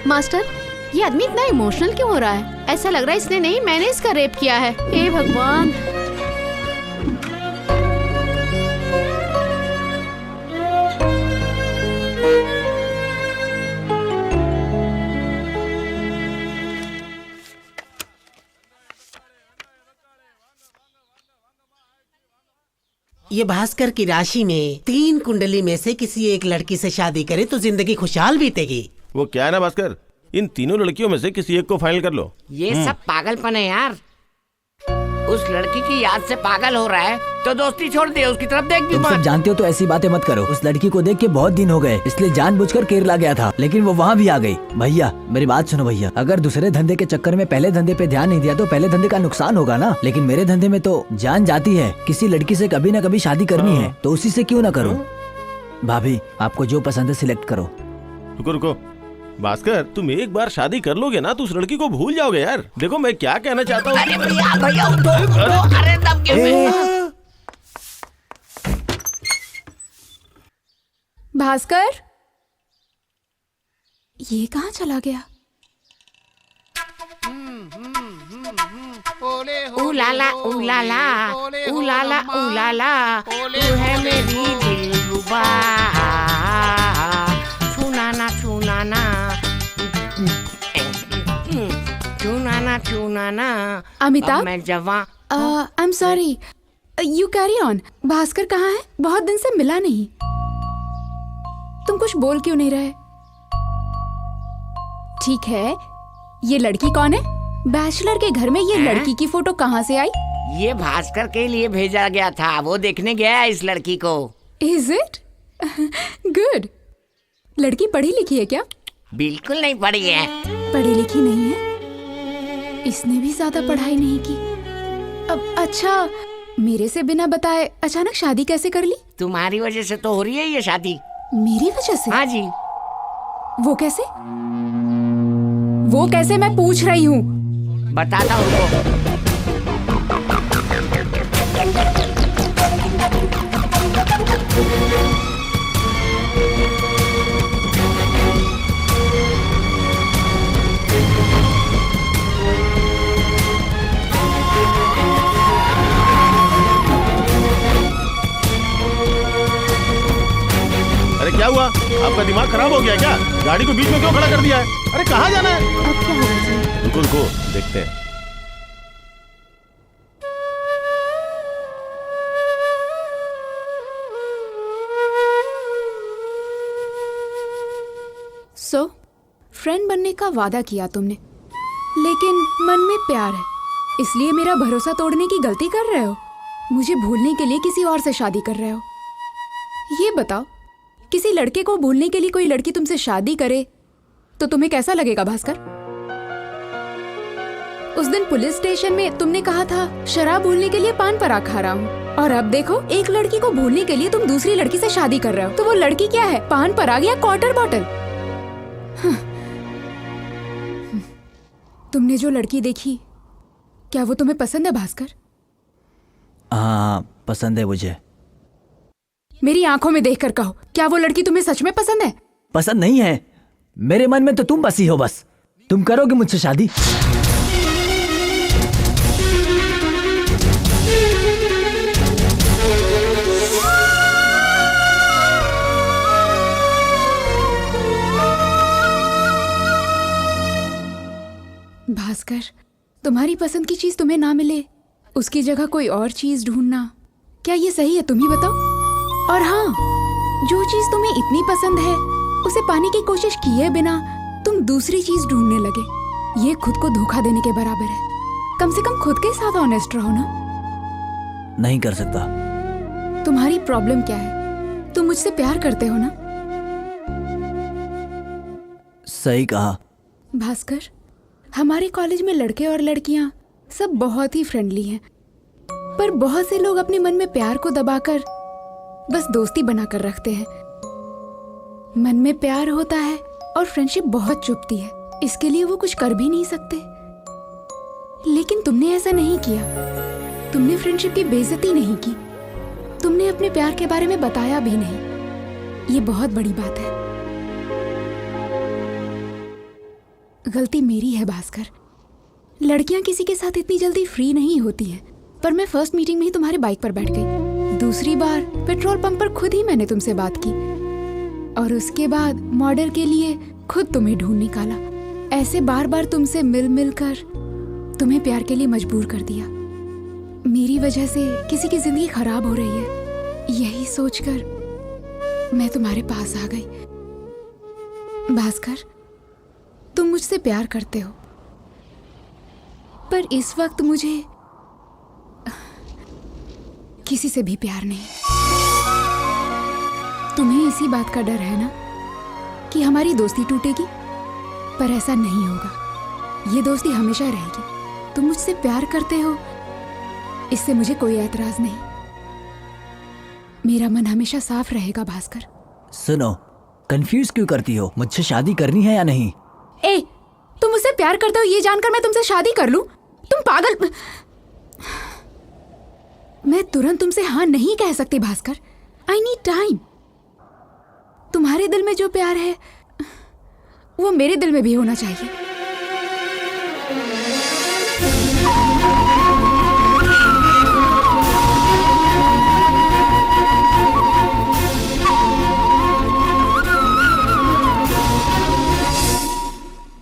Speaker 9: मास्टर, ये आदमी इतना इमोशनल क्यों हो रहा है? ऐसा लग रहा है इसने नहीं, मैंने इसका रेप किया है। हे भगवान।
Speaker 1: ये भास्कर की राशि में 3 कुंडली में से किसी एक लड़की से शादी करे तो जिंदगी खुशहाल बीतेगी।
Speaker 3: वो क्या है ना भास्कर, इन तीनों लड़कियों में से किसी एक को फाइनल कर लो।
Speaker 2: ये सब पागलपन है यार। उस लड़की की याद से पागल हो रहा है तो दोस्ती छोड़ दे, उसकी तरफ देख भी
Speaker 4: तुम सब
Speaker 2: मत।
Speaker 4: जानते हो तो ऐसी बातें मत करो। उस लड़की को देख के बहुत दिन हो गए, इसलिए जानबूझकर केरला गया था, लेकिन वो वहाँ भी आ गई। भैया मेरी बात सुनो भैया, अगर दूसरे धंधे के चक्कर में पहले धंधे पे ध्यान नहीं दिया तो पहले धंधे का नुकसान होगा ना। लेकिन मेरे धंधे में तो जान जाती है, किसी लड़की से कभी न कभी शादी करनी है तो उसी से क्यों ना करूँ। भाभी आपको जो पसंद है सिलेक्ट करो।
Speaker 3: रुको रुको भास्कर, तुम एक बार शादी कर लोगे ना तो उस लड़की को भूल जाओगे यार। देखो मैं क्या कहना चाहता हूँ।
Speaker 2: अरे भैया भैया उठो उठो, अरे दब के
Speaker 5: भास्कर, ये कहाँ चला गया?
Speaker 2: उलाला उलाला उलाला उलाला, तू है मेरी दिलरुबा, छूना छूना छूना।
Speaker 5: अमिताभ,
Speaker 2: मैं जवां।
Speaker 5: I am sorry, you carry on. Bhaskar कहाँ है? बहुत दिन से मिला नहीं। तुम कुछ बोल क्यों नहीं रहे? ठीक है, ये लड़की कौन है? बैचलर के घर में ये लड़की की फोटो कहाँ से आई?
Speaker 2: ये भास्कर के लिए भेजा गया था, वो देखने गया है इस लड़की को।
Speaker 5: Is it good? लड़की पढ़ी लिखी है क्या?
Speaker 2: बिल्कुल नहीं पढ़ी है।
Speaker 5: पढ़ी लिखी नहीं है? इसने भी ज्यादा पढ़ाई नहीं की। अब अच्छा, मेरे से बिना बताए अचानक शादी कैसे कर ली?
Speaker 2: तुम्हारी वजह से तो हो रही है ये शादी।
Speaker 5: मेरी वजह से?
Speaker 2: हाँ जी।
Speaker 5: वो कैसे? वो कैसे मैं पूछ रही हूँ।
Speaker 2: बताता हूँ उनको।
Speaker 3: अरे क्या हुआ, आपका दिमाग खराब हो गया क्या? गाड़ी को बीच में क्यों खड़ा कर दिया है? अरे कहाँ जाना है?
Speaker 5: अब क्या होगा जी?
Speaker 3: रुको रुको देखते हैं।
Speaker 5: सो फ्रेंड बनने का वादा किया तुमने, लेकिन मन में प्यार है, इसलिए मेरा भरोसा तोड़ने की गलती कर रहे हो। मुझे भूलने के लिए किसी और से शादी कर रहे हो। ये बताओ, किसी लड़के को भूलने के लिए कोई लड़की तुमसे शादी करे तो तुम्हें कैसा लगेगा भास्कर? उस दिन पुलिस स्टेशन में तुमने कहा था शराब भूलने के लिए पान पराग खा रहा हूँ, और अब देखो एक लड़की को भूलने के लिए तुम दूसरी लड़की से शादी कर रहे हो। तो वो लड़की क्या है, पान पराग या क्वार्टर बॉटल? तुमने जो लड़की देखी, क्या वो तुम्हें पसंद है भास्कर?
Speaker 4: हाँ पसंद है मुझे।
Speaker 5: मेरी आंखों में देखकर कहो, क्या वो लड़की तुम्हें सच में पसंद है?
Speaker 4: पसंद नहीं है, मेरे मन में तो तुम बसी हो बस। तुम करोगे मुझसे शादी?
Speaker 5: भास्कर, तुम्हारी पसंद की चीज तुम्हें ना मिले, उसकी जगह कोई और चीज ढूंढना, क्या ये सही है? तुम ही बताओ। और हाँ, जो चीज तुम्हें इतनी पसंद है उसे पाने की कोशिश किए बिना तुम दूसरी चीज ढूंढने लगे, ये खुद को धोखा देने के बराबर है। कम से कम खुद के साथ ऑनेस्ट रहो ना।
Speaker 4: नहीं कर सकता।
Speaker 5: तुम्हारी प्रॉब्लम क्या है? तुम मुझसे प्यार करते हो ना?
Speaker 4: सही कहा।
Speaker 5: भास्कर, हमारे कॉलेज में लड़के और लड़कियां सब बहुत ही फ्रेंडली हैं, पर बहुत से लोग अपने मन में प्यार को दबाकर बस दोस्ती बनाकर रखते हैं। मन में प्यार होता है और फ्रेंडशिप बहुत चुभती है, इसके लिए वो कुछ कर भी नहीं सकते। लेकिन तुमने ऐसा नहीं किया। तुमने फ्रेंडशिप की बेइज्जती नहीं की, तुमने अपने प्यार के बारे में बताया भी नहीं। ये बहुत बड़ी बात है। गलती मेरी है भास्कर। लड़कियां किसी के साथ इतनी जल्दी फ्री नहीं होती हैं, पर मैं फर्स्ट मीटिंग में ही तुम्हारे बाइक पर बैठ गई। दूसरी बार पेट्रोल पंप पर खुद ही मैंने तुमसे बात की, और उसके बाद मॉडल के लिए खुद तुम्हें ढूंढ निकाला। ऐसे बार बार तुमसे मिल मिल कर तुम्हें प्यार के लिए मजबूर कर दिया। मेरी वजह से किसी की जिंदगी खराब हो रही है, यही सोचकर मैं तुम्हारे पास आ गई। भास्कर, तुम मुझसे प्यार करते हो, पर इस वक्त मुझे किसी से भी प्यार नहीं। तुम्हें इसी बात का डर है ना कि हमारी दोस्ती टूटेगी, पर ऐसा नहीं होगा। ये दोस्ती हमेशा रहेगी। तुम मुझसे प्यार करते हो, इससे मुझे कोई एतराज नहीं। मेरा मन हमेशा साफ रहेगा भास्कर।
Speaker 4: सुनो, कंफ्यूज क्यों करती हो? मुझसे शादी करनी है या नहीं?
Speaker 5: ए, तुम मुझसे प्यार करते हो ये जानकर मैं तुमसे शादी कर लूं? तुम पागल। मैं तुरंत तुमसे हाँ नहीं कह सकती भास्कर। I need time. तुम्हारे दिल में जो प्यार है वो मेरे दिल में भी होना चाहिए।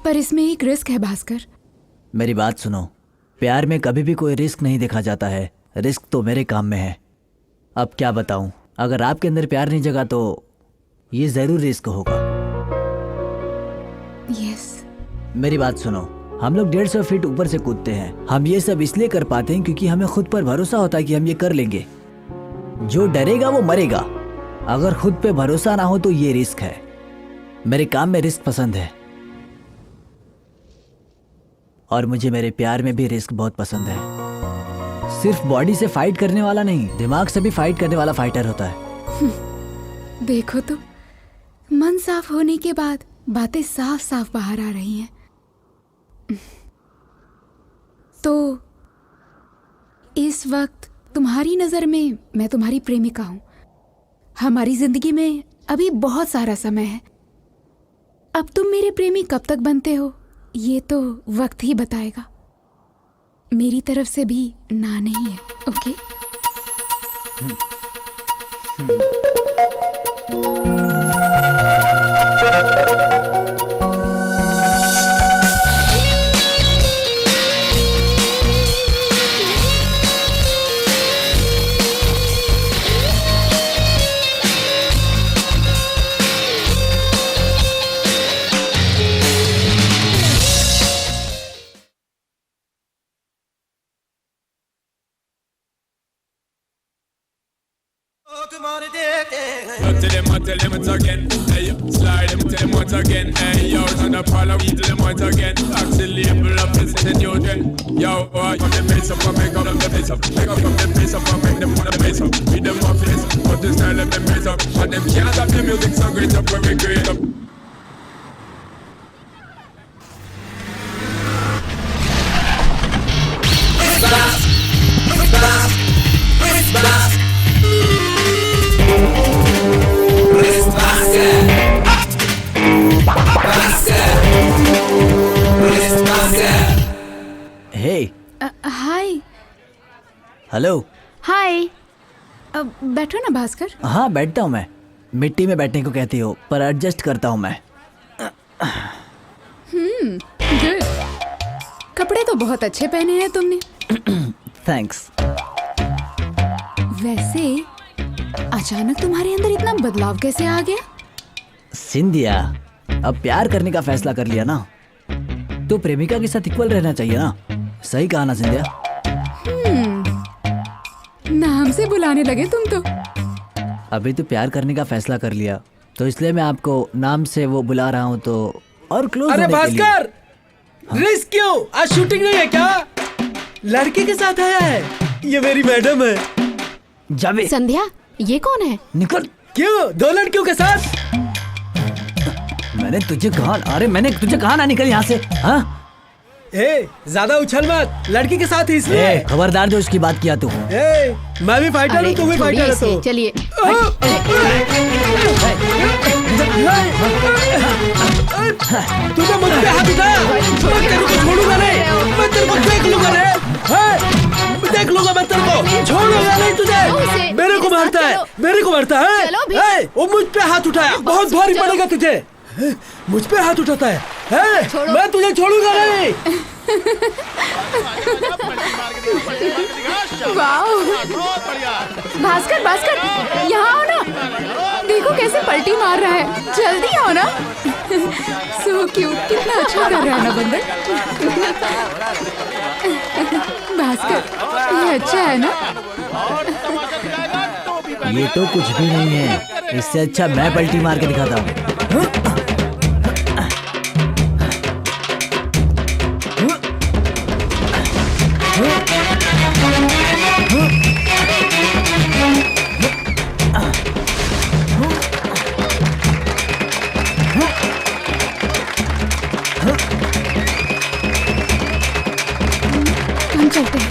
Speaker 5: पर इसमें एक रिस्क है भास्कर।
Speaker 4: मेरी बात सुनो, प्यार में कभी भी कोई रिस्क नहीं देखा जाता है। रिस्क तो मेरे काम में है। अब क्या बताऊं, अगर आपके अंदर प्यार नहीं जगा तो ये जरूर रिस्क होगा।
Speaker 5: यस।
Speaker 4: मेरी बात सुनो, हम लोग 150 फीट ऊपर से कूदते हैं। हम ये सब इसलिए कर पाते हैं क्योंकि हमें खुद पर भरोसा होता है कि हम ये कर लेंगे। जो डरेगा वो मरेगा। अगर खुद पे भरोसा ना हो तो ये रिस्क है। मेरे काम में रिस्क पसंद है और मुझे मेरे प्यार में भी रिस्क बहुत पसंद है। सिर्फ बॉडी से फाइट करने वाला नहीं, दिमाग से भी फाइट करने वाला फाइटर होता है।
Speaker 5: देखो तो, मन साफ होने के बाद बातें साफ साफ बाहर आ रही हैं। तो इस वक्त तुम्हारी नजर में मैं तुम्हारी प्रेमिका हूं। हमारी जिंदगी में अभी बहुत सारा समय है। अब तुम मेरे प्रेमी कब तक बनते हो ये तो वक्त ही बताएगा। मेरी तरफ से भी ना नहीं है। Okay?
Speaker 14: Tell them once again. Hey, slide them, tell them once again. Hey, yo, on the parlor, we tell them once again. Actually, label up, listen to new trend. Yo, from the base up, make up the base up. Make up from the base up, make them on the base up. Beat them off face, put the style of them base up. And them can't stop the music so great up where we create up.
Speaker 4: Hey,
Speaker 5: hi.
Speaker 4: Hello.
Speaker 5: Hi. बैठो ना भास्कर।
Speaker 4: हाँ बैठता हूँ मैं। मिट्टी में बैठने को कहती हो पर एडजस्ट करता हूँ मैं।
Speaker 5: गुड। कपड़े तो बहुत अच्छे पहने हैं तुमने।
Speaker 4: थैंक्स।
Speaker 5: वैसे अचानक तुम्हारे अंदर इतना बदलाव कैसे आ गया?
Speaker 4: सिंधिया, अब प्यार करने का फैसला कर लिया ना तो प्रेमिका के साथ इक्वल रहना चाहिए ना। सही कहा ना सिंधिया?
Speaker 5: नाम से बुलाने लगे तुम तो।
Speaker 4: अभी तो प्यार करने का फैसला कर लिया तो इसलिए मैं आपको नाम से वो बुला रहा हूँ तो और क्लोज
Speaker 1: अरे
Speaker 4: होने के लिए।
Speaker 1: भास्कर, रिस्क क्यों? आज शूटिंग नहीं है क्या? लड़के के साथ आया है। ये मेरी मैडम है।
Speaker 4: जावे।
Speaker 9: संध्या, ये कौन है?
Speaker 4: निकल।
Speaker 1: क्यों? दो लड़कियों के साथ?
Speaker 4: मैंने तुझे कहा, अरे मैंने तुझे कहा ना निकल यहाँ से। हाँ?
Speaker 1: ज्यादा उछल मत। लड़की के साथ ही इसलिए।
Speaker 4: खबरदार जो उसकी बात किया तू।
Speaker 1: मैं भी फाइटर हूँ, तू भी फाइटर है तो।
Speaker 9: चलिए।
Speaker 1: तूने मुझ पे हाथ उठाया, मैं तेरे को छोड़ूंगा नहीं। मैं तेरे को देख लूंगा रे। देख लूंगा मैं तेरे को, छोड़ूंगा नहीं तुझे। मेरे को मारता है, मेरे को मारता है। वो मुझ पे हाथ उठाया, बहुत भारी पड़ेगा तुझे। मुझ पे हाथ उठाता है। मैं तुझे छोड़ूंगा नहीं।
Speaker 5: भास्कर, भास्कर, यहाँ आओ ना। देखो कैसे पलटी मार रहा है। जल्दी आओ ना। सो क्यूट, कितना अच्छा कर रहा है ना बंदर। भास्कर, ये अच्छा है ना?
Speaker 4: ये तो कुछ भी नहीं है, इससे अच्छा मैं पलटी मार के दिखाता हूँ।
Speaker 5: हम चलते हैं।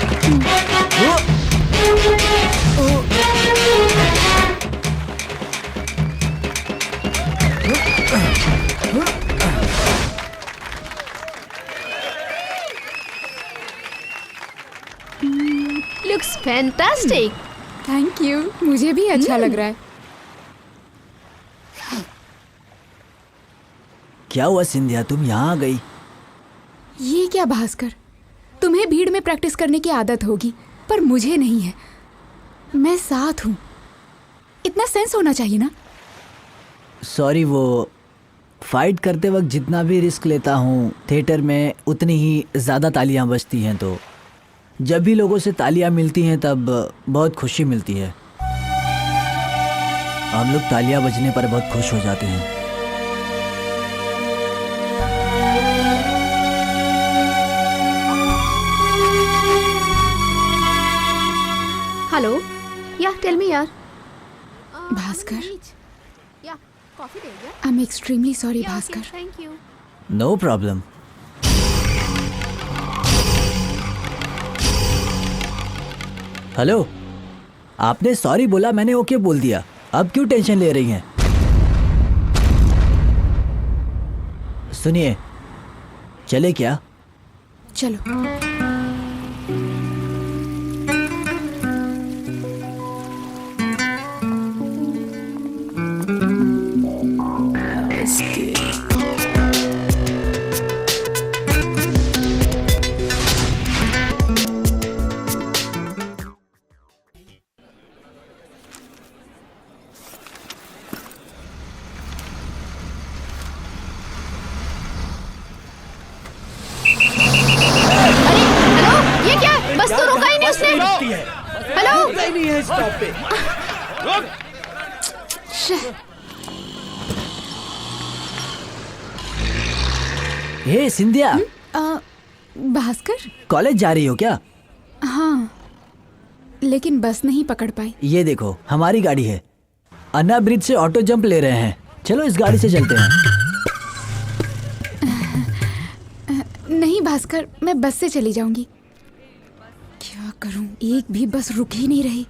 Speaker 9: Looks fantastic.
Speaker 5: थैंक यू, मुझे भी अच्छा लग रहा है।
Speaker 4: क्या हुआ सिंधिया, तुम यहाँ आ गई?
Speaker 5: ये क्या भास्कर, तुम्हें भीड़ में प्रैक्टिस करने की आदत होगी, पर मुझे नहीं है। मैं साथ हूँ, इतना सेंस होना चाहिए ना।
Speaker 4: सॉरी, वो फाइट करते वक्त जितना भी रिस्क लेता हूँ थिएटर में उतनी ही ज़्यादा तालियां बजती हैं, तो जब भी लोगों से तालियां मिलती हैं तब बहुत खुशी मिलती है। हम लोग तालियां बजने पर बहुत खुश हो जाते हैं।
Speaker 9: हेलो, या टेल मी यार।
Speaker 5: भास्कर,
Speaker 9: या कॉफी देगा?
Speaker 5: I am extremely sorry Bhaskar.
Speaker 9: Thank you.
Speaker 4: No problem. Hello, आपने सॉरी बोला, मैंने ओके बोल दिया, अब क्यों टेंशन ले रही हैं? सुनिए, चले क्या?
Speaker 5: चलो।
Speaker 9: बस तो रोका ही नहीं उसने। हेलो,
Speaker 1: नहीं है स्टॉप पे।
Speaker 4: हे सिंधिया,
Speaker 5: भास्कर,
Speaker 4: कॉलेज जा रही हो क्या?
Speaker 5: हाँ, लेकिन बस नहीं पकड़ पाई।
Speaker 4: ये देखो, हमारी गाड़ी है। अन्ना ब्रिज से ऑटो जंप ले रहे हैं, चलो इस गाड़ी से चलते हैं।
Speaker 5: नहीं भास्कर, मैं बस से चली जाऊंगी। क्या करूं, एक भी बस रुक ही नहीं रही।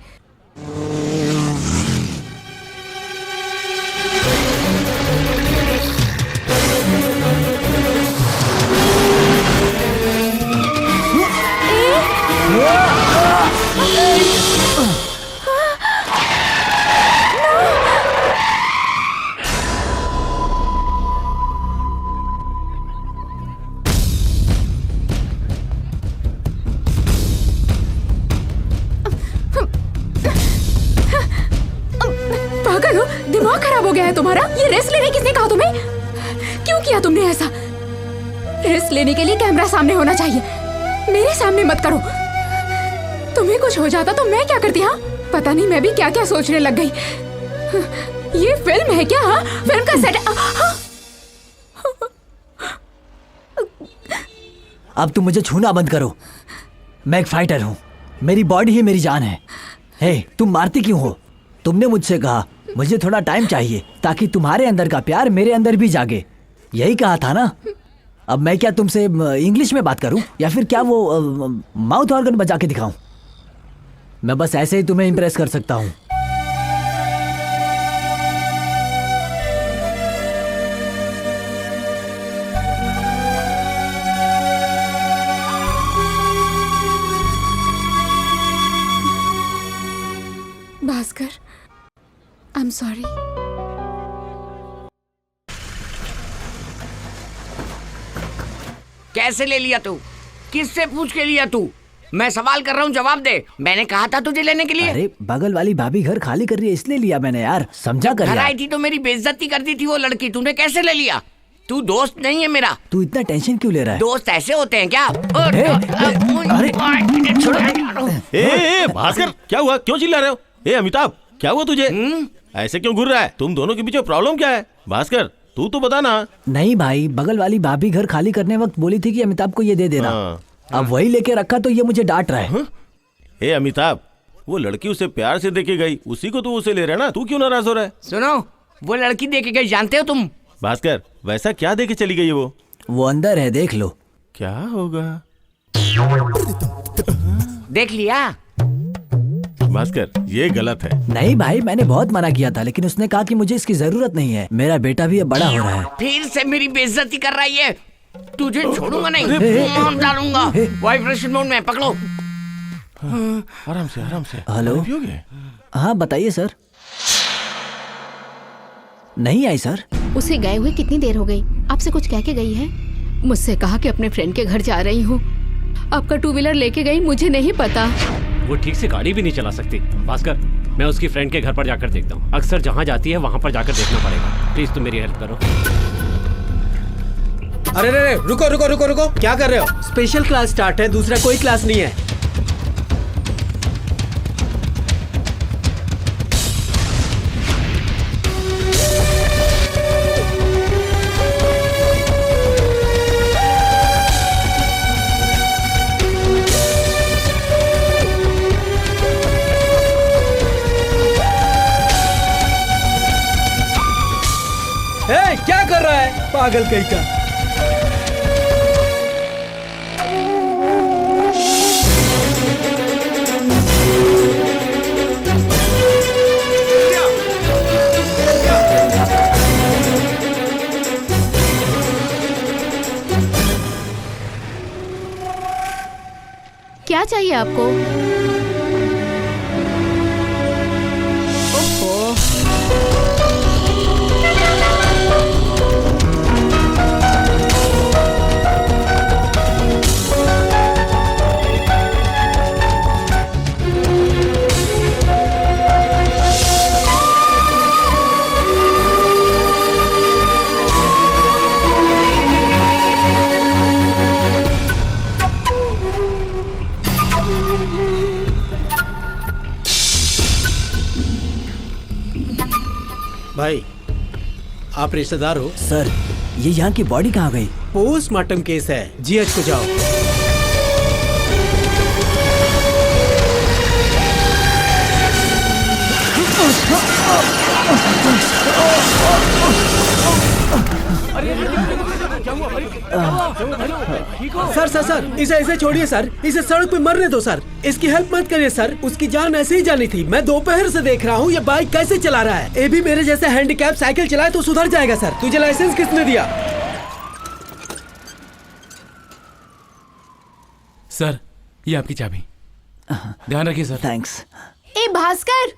Speaker 5: पागल हो, दिमाग खराब हो गया है तुम्हारा? ये रेस्ट लेने किसने कहा तुम्हें? क्यों किया तुमने ऐसा? रेस्ट लेने के लिए कैमरा सामने होना चाहिए, मेरे सामने मत करो। तुम्हें कुछ हो जाता तो मैं क्या करती? हाँ, पता नहीं मैं भी क्या क्या सोचने लग गई। ये फिल्म है क्या? हाँ, फिल्म का सेट।
Speaker 4: अब तुम मुझे छूना बंद करो। मैं एक फाइटर हूँ, मेरी बॉडी ही मेरी जान है। हे, तुम मारती क्यों हो? तुमने मुझसे कहा मुझे थोड़ा टाइम चाहिए ताकि तुम्हारे अंदर का प्यार मेरे अंदर भी जागे, यही कहा था ना? अब मैं क्या तुमसे इंग्लिश में बात करूं या फिर क्या वो माउथ ऑर्गन बजा के दिखाऊं? मैं बस ऐसे ही तुम्हें इंप्रेस कर सकता हूं।
Speaker 5: Bhaskar, I am sorry.
Speaker 2: कैसे ले लिया तू? किससे पूछ के लिया तू? मैं सवाल कर रहा हूँ, जवाब दे। मैंने कहा था तुझे लेने के लिए।
Speaker 4: अरे बगल वाली भाभी घर खाली कर रही है इसलिए लिया मैंने यार, समझा कर।
Speaker 2: घर आई थी तो मेरी बेइज्जती करती थी वो लड़की, तूने कैसे ले लिया? तू दोस्त नहीं है मेरा।
Speaker 4: तू इतना टेंशन क्यों ले रहा है?
Speaker 2: दोस्त ऐसे होते हैं क्या?
Speaker 3: भास्कर क्या हुआ, क्यों चिल्ला रहे हो? ए अमिताभ, क्या हुआ तुझे? ऐसे क्यों घूर रहा है? तुम दोनों के बीच प्रॉब्लम क्या है? भास्कर तू तो बता ना।
Speaker 4: नहीं भाई, बगल वाली भाभी घर खाली करने वक्त बोली थी कि अमिताभ को ये दे देना। अब वही लेके रखा तो ये मुझे डांट रहा है।
Speaker 3: ए अमिताभ, वो लड़की उसे प्यार से देके गई, उसी को तू उसे ले रहा है ना, तू क्यों नाराज हो रहा है?
Speaker 2: सुनो, वो लड़की देके गई, जानते हो तुम?
Speaker 3: भास्कर वैसा क्या देके चली गई है?
Speaker 4: वो अंदर है, देख लो।
Speaker 3: क्या होगा?
Speaker 2: देख लिया?
Speaker 3: भास्कर ये गलत है।
Speaker 4: नहीं भाई, मैंने बहुत मना किया था, लेकिन उसने कहा कि मुझे इसकी जरूरत नहीं है, मेरा बेटा भी अब बड़ा हो रहा है।
Speaker 2: फिर से मेरी बेइज्जती कर रही है। तुझे छोड़ूंगा नहीं, मार डालूंगा। वाइब्रेशन मोड में पकड़ो।
Speaker 3: आराम से आराम से।
Speaker 4: हेलो। हाँ बताइए सर। नहीं आई सर।
Speaker 9: उसे गए हुए कितनी देर हो गई? आपसे कुछ कह के गई है?
Speaker 11: मुझसे कहा कि अपने फ्रेंड के घर जा रही हूँ। आपका टू व्हीलर लेके गई, मुझे नहीं पता।
Speaker 6: वो ठीक से गाड़ी भी नहीं चला सकती। भास्कर, मैं उसकी फ्रेंड के घर पर जाकर देखता हूँ। अक्सर जहाँ जाती है वहाँ पर जाकर देखना पड़ेगा। प्लीज तुम मेरी हेल्प करो।
Speaker 1: अरे रे, रुको रुको रुको रुको, क्या कर रहे हो? स्पेशल क्लास स्टार्ट है, दूसरा कोई क्लास नहीं है। क्या कर रहा है पागल कहीं का?
Speaker 9: क्या चाहिए आपको?
Speaker 1: भाई आप रिश्तेदार हो?
Speaker 4: सर ये यहाँ की बॉडी कहाँ गई?
Speaker 1: पोस्टमार्टम केस है, जीएच को जाओ। सर सर सर, इसे छोड़िए सर, इसे सड़क पे मरने दो सर, इसकी हेल्प मत करिए सर, उसकी जान ऐसे ही जानी थी। मैं दोपहर से देख रहा हूँ ये बाइक कैसे चला रहा है। ये भी मेरे जैसे हैंडीकैप साइकिल चलाए तो सुधर जाएगा सर। तुझे लाइसेंस किसने दिया?
Speaker 7: सर ये आपकी चाबी, ध्यान रखिए सर।
Speaker 4: थैंक्स।
Speaker 5: ए भास्कर,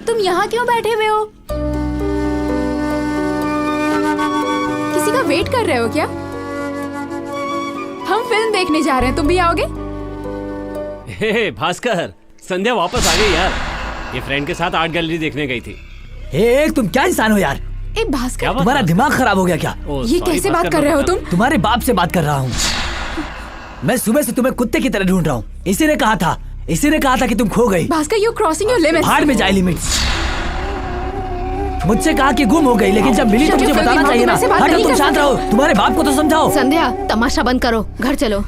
Speaker 5: तुम यहाँ क्यों बैठे हुए हो? किसी का वेट कर रहे हो क्या? हम फिल्म देखने जा रहे हैं, तुम भी आओगे?
Speaker 6: हे भास्कर, संध्या वापस आ गई यार। ये फ्रेंड के साथ आर्ट गैलरी देखने गई थी।
Speaker 4: हे तुम क्या इंसान हो यार?
Speaker 5: ए भास्कर,
Speaker 4: तुम्हारा दिमाग खराब हो गया क्या?
Speaker 5: ये कैसे बात कर रहे हो तुम?
Speaker 4: तुम्हारे बाप से बात कर रहा हूँ। मैं सुबह से तुम्हें कुत्ते की तरह ढूंढ रहा हूँ। इसी ने कहा था कि तुम खो गई।
Speaker 5: Bhaskar, you crossing your limits.
Speaker 4: भाड़ में जाए लिमिट्स। मुझसे कहा कि गुम हो गई, लेकिन जब मिली तो मुझे बताना चाहिए ना। हटो, तुम शांत रहो। तुम्हारे बाप को तो समझाओ।
Speaker 9: संध्या, तमाशा बंद करो, घर चलो।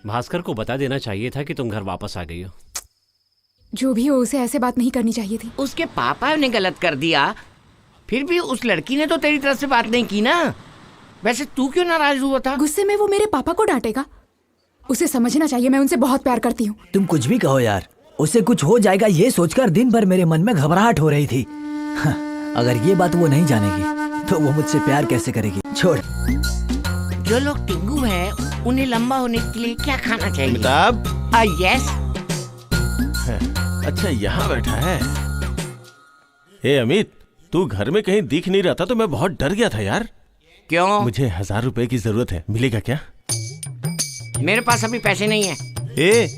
Speaker 6: भास्कर को बता देना चाहिए था कि तुम घर वापस आ गई हो।
Speaker 5: जो भी हो, उसे ऐसे बात नहीं करनी चाहिए थी।
Speaker 2: उसके पापा ने गलत कर दिया, फिर भी उस लड़की ने तो तेरी तरफ से बात नहीं की ना। वैसे तू क्यों नाराज हुआ था?
Speaker 5: गुस्से में वो मेरे पापा को डांटेगा। उसे समझना चाहिए, मैं उनसे बहुत प्यार करती हूँ।
Speaker 4: तुम कुछ भी कहो यार, उसे कुछ हो जाएगा ये सोचकर दिन भर मेरे मन में घबराहट हो रही थी। अगर ये बात वो नहीं जानेगी तो वो मुझसे प्यार कैसे करेगी? छोड़।
Speaker 2: जो लोग टिंगू हैं, उन्हें लंबा होने के लिए क्या खाना चाहिए?
Speaker 3: अमिताभ।
Speaker 2: यस।
Speaker 3: अच्छा यहाँ बैठा है। हे अमित, तू घर में कहीं दिख नहीं रहा था तो मैं बहुत डर गया था यार।
Speaker 2: क्यों?
Speaker 3: मुझे 1000 रुपए की जरूरत है, मिलेगा क्या?
Speaker 2: मेरे पास अभी पैसे नहीं है।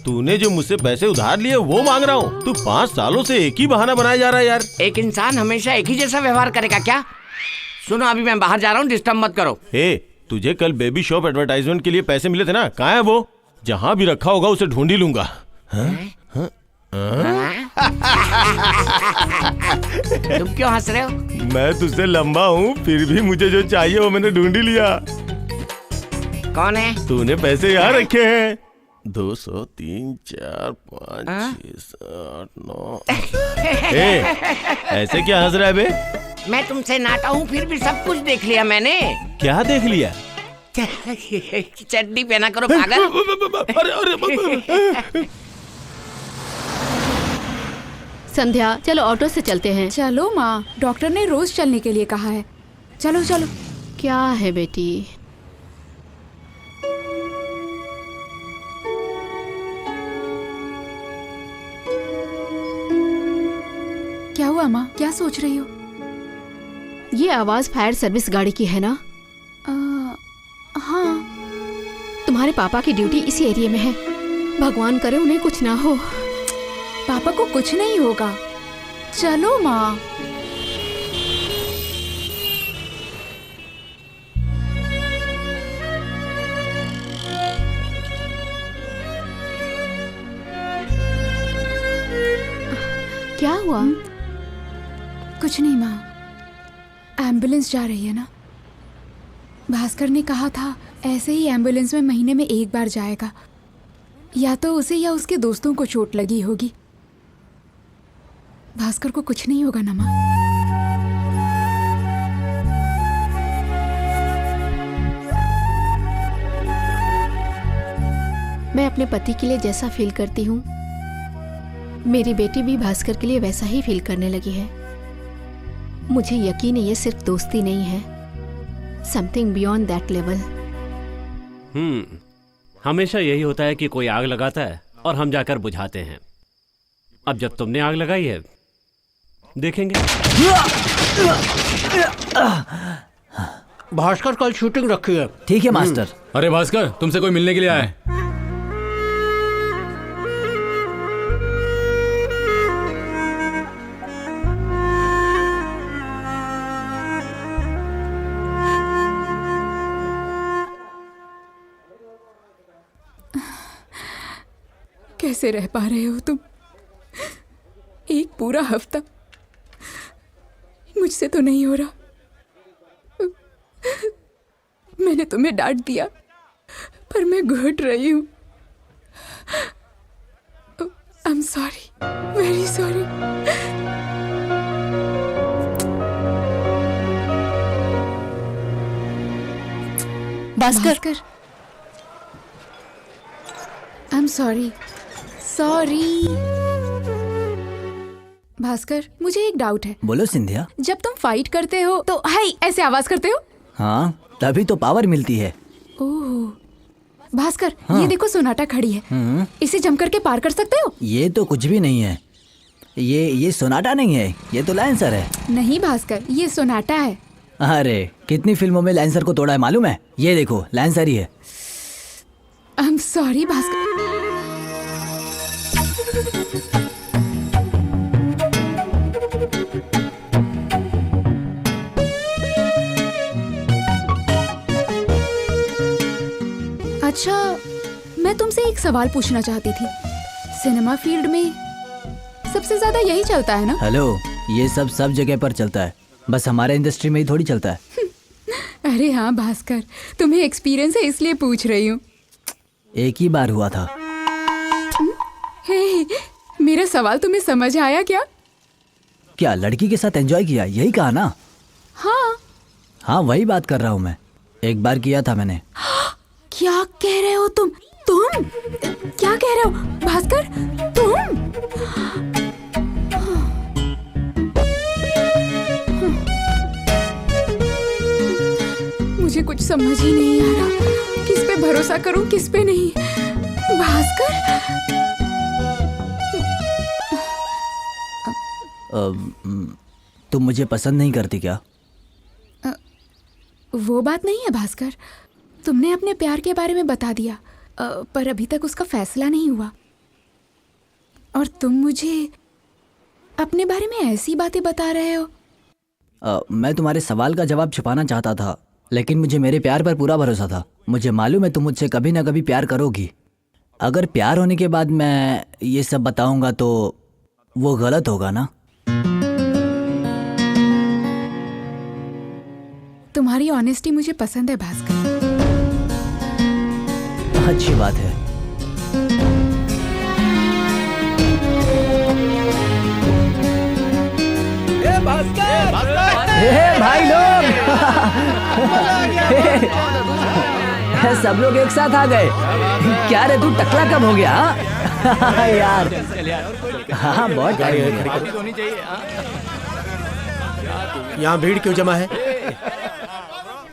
Speaker 3: तूने जो मुझसे पैसे उधार लिए वो मांग रहा हूँ। तू 5 सालों से एक ही बहाना बनाया जा रहा है यार।
Speaker 2: एक इंसान हमेशा एक ही जैसा व्यवहार करेगा क्या? सुनो अभी मैं बाहर जा रहा हूँ, डिस्टर्ब मत करो।
Speaker 3: हे, तुझे कल बेबी शॉप एडवर्टाइजमेंट के लिए पैसे मिले थे ना, कहाँ है वो? जहाँ भी रखा होगा उसे ढूंढ ही लूंगा।
Speaker 2: तुम क्यों हंस रहे हो?
Speaker 3: मैं तुझसे लंबा हूँ, फिर भी मुझे जो चाहिए वो मैंने ढूंढ ही लिया।
Speaker 2: कौन है?
Speaker 3: तूने पैसे यहाँ रखे हैं। 200, 3, 4, 5, 6, 7, 9। ऐसे क्या हंस रहा है बे?
Speaker 2: मैं तुमसे नाटा हूँ, फिर भी सब कुछ देख लिया मैंने।
Speaker 3: क्या देख लिया?
Speaker 2: चड्डी पहना करो पागल।
Speaker 11: संध्या, चलो ऑटो से चलते हैं।
Speaker 5: चलो माँ, डॉक्टर ने रोज चलने के लिए कहा है। चलो चलो।
Speaker 11: क्या है बेटी?
Speaker 5: क्या हुआ माँ, क्या सोच रही हो?
Speaker 11: ये आवाज फायर सर्विस गाड़ी की है ना?
Speaker 5: हाँ।
Speaker 11: तुम्हारे पापा की ड्यूटी इसी एरिया में है। भगवान करे उन्हें कुछ ना हो।
Speaker 5: पापा को कुछ नहीं होगा। चलो माँ।
Speaker 11: क्या हुआ?
Speaker 5: कुछ नहीं माँ, एम्बुलेंस जा रही है ना। भास्कर ने कहा था ऐसे ही एम्बुलेंस में महीने में एक बार जाएगा। या तो उसे या उसके दोस्तों को चोट लगी होगी। भास्कर को कुछ नहीं होगा ना माँ।
Speaker 11: मैं अपने पति के लिए जैसा फील करती हूँ, मेरी बेटी भी भास्कर के लिए वैसा ही फील करने लगी है। मुझे यकीन है ये सिर्फ दोस्ती नहीं है, समथिंग बियॉन्ड दैट लेवल।
Speaker 6: हमेशा यही होता है कि कोई आग लगाता है और हम जाकर बुझाते हैं। अब जब तुमने आग लगाई है, देखेंगे।
Speaker 1: भास्कर कल शूटिंग रखी है।
Speaker 4: ठीक है मास्टर।
Speaker 7: अरे भास्कर, तुमसे कोई मिलने के लिए आया है।
Speaker 5: कैसे रह पा रहे हो तुम? एक पूरा हफ्ता मुझसे तो नहीं हो रहा। मैंने तुम्हें डांट दिया, पर मैं घुट रही हूँ। I am sorry, very sorry.
Speaker 13: Bhaskar,
Speaker 5: I am sorry, sorry. Bhaskar, मुझे एक डाउट है।
Speaker 4: बोलो सिंधिया।
Speaker 5: जब तुम फाइट करते हो तो हाय ऐसे आवाज करते हो?
Speaker 4: हाँ, तभी तो पावर मिलती है।
Speaker 5: ओह भास्कर,
Speaker 4: हाँ।
Speaker 5: ये देखो सोनाटा खड़ी है। इसे जम करके पार कर सकते हो?
Speaker 4: ये तो कुछ भी नहीं है। ये सोनाटा नहीं है, ये तो लैंसर है।
Speaker 5: नहीं भास्कर, ये सोनाटा है।
Speaker 4: अरे कितनी फिल्मों में लैंसर को तोड़ा है मालूम है? ये देखो लैंसर ही है।
Speaker 5: I am sorry Bhaskar. अच्छा, मैं तुमसे एक सवाल पूछना चाहती थी। सिनेमा फील्ड में सबसे ज्यादा यही चलता है ना?
Speaker 4: हेलो, ये सब जगह पर चलता है, बस हमारे इंडस्ट्री में ही थोड़ी चलता है।
Speaker 5: अरे हाँ भास्कर, तुम्हें एक्सपीरियंस है इसलिए पूछ रही हूँ।
Speaker 4: एक ही बार हुआ था।
Speaker 5: हे, मेरा सवाल तुम्हें समझ आया क्या?
Speaker 4: क्या लड़की के साथ एंजॉय किया, यही कहा ना? हाँ वही बात कर रहा हूँ मैं। एक बार किया था मैंने।
Speaker 5: क्या कह रहे हो तुम? क्या कह रहे हो भास्कर? तुम? मुझे कुछ समझ ही नहीं आ रहा, किस पे भरोसा करूं किस पे नहीं। भास्कर,
Speaker 4: तुम मुझे पसंद नहीं करती क्या?
Speaker 5: वो बात नहीं है भास्कर, तुमने अपने प्यार के बारे में बता दिया, पर अभी तक उसका फैसला नहीं हुआ। और तुम मुझे अपने बारे में ऐसी बातें बता रहे हो
Speaker 4: मैं तुम्हारे सवाल का जवाब छुपाना चाहता था, लेकिन मुझे मेरे प्यार पर पूरा भरोसा था। मुझे मालूम है तुम मुझसे कभी ना कभी प्यार करोगी। अगर प्यार होने के बाद मैं ये सब बताऊंगा तो वो गलत होगा ना?
Speaker 5: तुम्हारी ऑनेस्टी मुझे पसंद है भास्कर।
Speaker 4: अच्छी बात है। भाई लोग सब लोग एक साथ आ गए। क्या रे, तू टकला कब हो गया? यार हाँ बहुत टाइम।
Speaker 1: यहाँ भीड़ क्यों जमा है?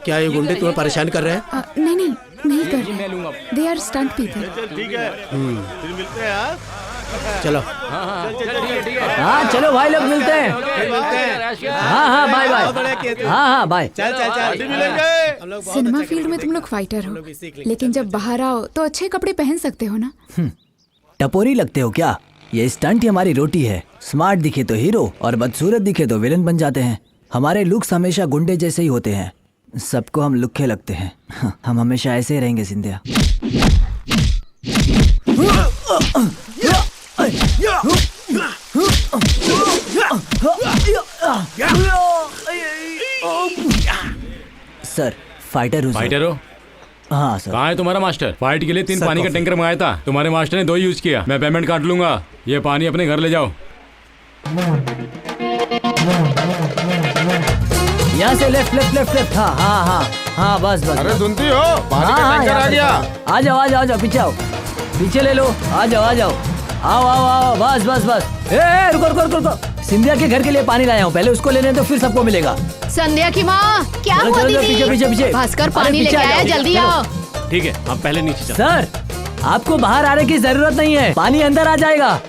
Speaker 1: क्या ये गुंडे तुम्हें परेशान कर रहे हैं?
Speaker 5: नहीं कर रहे। They are stunt people.
Speaker 3: ठीक है, फिर मिलते हैं यार।
Speaker 1: चलो।
Speaker 4: हाँ चलो भाई लोग मिलते हैं। हाँ बाय बाय। हाँ बाय।
Speaker 5: सिनेमा फील्ड में तुम लोग फाइटर हो, लेकिन जब बाहर आओ तो अच्छे कपड़े पहन सकते हो ना।
Speaker 4: टपोरी लगते हो क्या? ये स्टंट ही हमारी रोटी है। स्मार्ट दिखे तो हीरो और बदसूरत दिखे तो विलन बन जाते हैं। हमारे लुक्स हमेशा गुंडे जैसे ही होते हैं। सबको हम लुक्खे लगते हैं। हम हमेशा ऐसे ही रहेंगे सिंधिया। सर फाइटर हूँ।
Speaker 10: फाइटर हो?
Speaker 4: हाँ सर।
Speaker 10: कहाँ है तुम्हारा मास्टर? फाइट के लिए 3 पानी का टैंकर मंगाया था, तुम्हारे मास्टर ने 2 यूज किया। मैं पेमेंट काट लूंगा, ये पानी अपने घर ले जाओ।
Speaker 4: यहाँ से लेफ्ट लेफ्ट लेफ्ट लेफ्ट। हाँ बस।
Speaker 8: अरे सुनती हो, पानी का टैंकर आ गया।
Speaker 4: आ जाओ पीछे आओ, पीछे ले लो। आ जाओ आओ बस। ए रुको। सिंधिया के घर के लिए पानी लाया हूँ, पहले उसको लेने दो, फिर सबको मिलेगा।
Speaker 9: संध्या की माँ, क्या हुआ दीदी?
Speaker 4: पीछे।
Speaker 9: भास्कर पानी लेके आया, जल्दी आओ।
Speaker 6: ठीक है, आप पहले नीचे चलो।
Speaker 4: सर आपको बाहर आने की जरूरत नहीं है, पानी अंदर आ जाएगा।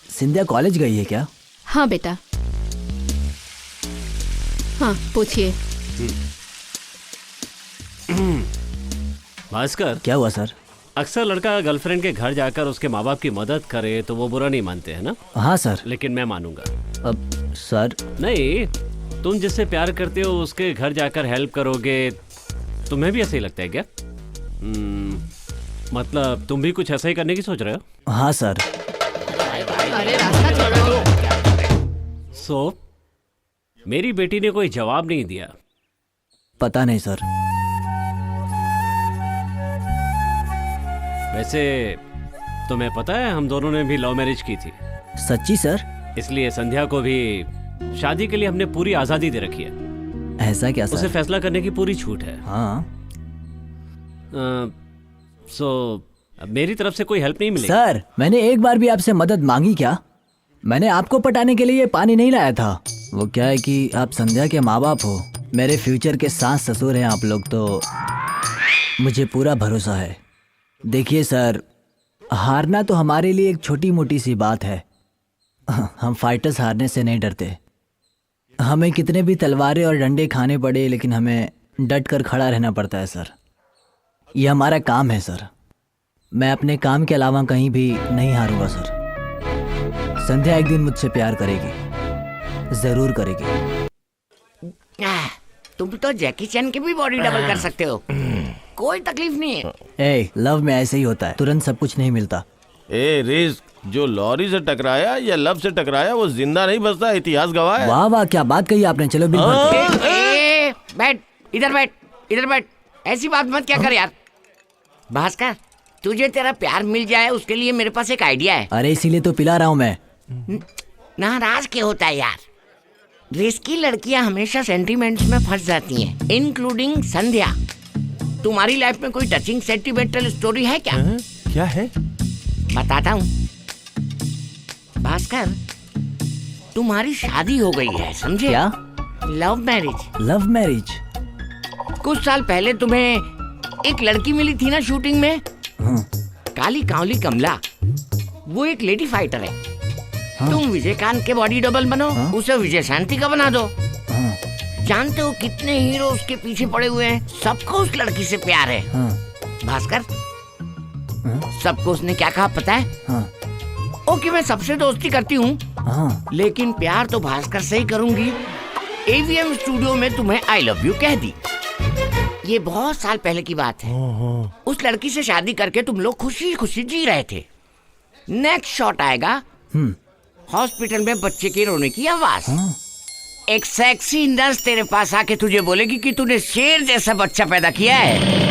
Speaker 4: सिंधिया कॉलेज गई है क्या?
Speaker 9: हाँ बेटा। हाँ पूछिए।
Speaker 6: भास्कर,
Speaker 4: क्या हुआ सर?
Speaker 6: अक्सर लड़का गर्लफ्रेंड के घर जाकर उसके माँ बाप की मदद करे तो वो बुरा नहीं मानते हैं ना?
Speaker 4: हाँ सर।
Speaker 6: लेकिन मैं मानूंगा।
Speaker 4: अब सर
Speaker 6: नहीं, तुम जिससे प्यार करते हो उसके घर जाकर हेल्प करोगे, तुम्हें भी ऐसा ही लगता है क्या? मतलब तुम भी कुछ ऐसा ही करने की सोच रहे हो?
Speaker 4: हाँ सर।
Speaker 9: अरे रास्ता छोड़ो।
Speaker 6: सो मेरी बेटी ने कोई जवाब नहीं दिया।
Speaker 4: पता नहीं सर।
Speaker 6: वैसे तुम्हें पता है हम दोनों ने भी लव मैरिज की थी।
Speaker 4: सच्ची सर?
Speaker 6: इसलिए संध्या को भी शादी के लिए हमने पूरी आजादी दे रखी है।
Speaker 4: ऐसा क्या सर?
Speaker 6: उसे फैसला करने की पूरी छूट है।
Speaker 4: हाँ।
Speaker 6: मेरी तरफ से कोई हेल्प नहीं मिलेगी।
Speaker 4: सर मैंने एक बार भी आपसे मदद मांगी क्या? मैंने आपको पटाने के लिए ये पानी नहीं लाया था। वो क्या है कि आप संध्या के माँ बाप हो, मेरे फ्यूचर के सास ससुर हैं आप लोग, तो मुझे पूरा भरोसा है। देखिए सर, हारना तो हमारे लिए एक छोटी मोटी सी बात है। हम फाइटर्स हारने से नहीं डरते। हमें कितने भी तलवारें और डंडे खाने पड़े, लेकिन हमें डट कर खड़ा रहना पड़ता है सर। ये हमारा काम है सर। मैं अपने काम के अलावा कहीं भी नहीं हारूंगा सर। संध्या एक दिन मुझसे प्यार करेगी, जरूर करेगी।
Speaker 2: तुम तो जैकी चैन की भी बॉडी डबल कर सकते हो, कोई तकलीफ नहीं है।
Speaker 4: ए, लव में ऐसे ही होता है, तुरंत सब कुछ नहीं मिलता।
Speaker 3: ए रिस्क, जो लॉरी से टकराया या लव से टकराया वो जिंदा नहीं बचता, इतिहास गवाह है।
Speaker 4: वाह वाह, क्या बात कही आपने। चलो बिल भरते।
Speaker 2: बैठ इधर बैठ। ऐसी बात मत क्या कर यार। भास्कर, तुझे तेरा प्यार मिल जाए उसके लिए मेरे पास एक आइडिया है।
Speaker 4: अरे इसीलिए तो पिला रहा हूँ मैं।
Speaker 2: नाराज क्यों होता है यार? रिस्की लड़कियां हमेशा सेंटीमेंट्स में फंस जाती हैं, इंक्लूडिंग संध्या। तुम्हारी लाइफ में कोई टचिंग सेंटिमेंटल स्टोरी है क्या?
Speaker 3: क्या है?
Speaker 2: बताता हूँ। भास्कर, तुम्हारी शादी हो गई है, समझे?
Speaker 4: क्या?
Speaker 2: Love marriage.
Speaker 4: Love marriage?
Speaker 2: कुछ साल पहले तुम्हें एक लड़की मिली थी ना शूटिंग में, काली कांवली कमला। वो एक लेडी फाइटर है। तुम विजयकांत के बॉडी डबल बनो, उसे विजय शांति का बना दो। जानते हो कितने हीरो उसके पीछे पड़े हुए हैं, सबको उस लड़की से प्यार है। भास्कर, सबको उसने क्या कहा पता है? ओके मैं सबसे दोस्ती करती हूँ,
Speaker 4: हाँ।
Speaker 2: लेकिन प्यार तो भास्कर से ही करूंगी। एवीएम स्टूडियो में तुम्हें आई लव यू कह दी। ये बहुत साल पहले की बात है। उस लड़की से शादी करके तुम लोग खुशी खुशी जी रहे थे। नेक्स्ट शॉट आएगा, हॉस्पिटल में बच्चे के रोने की आवाज। एक सेक्सी नर्स तेरे पास आके तुझे बोलेगी कि तूने शेर जैसा बच्चा पैदा किया है।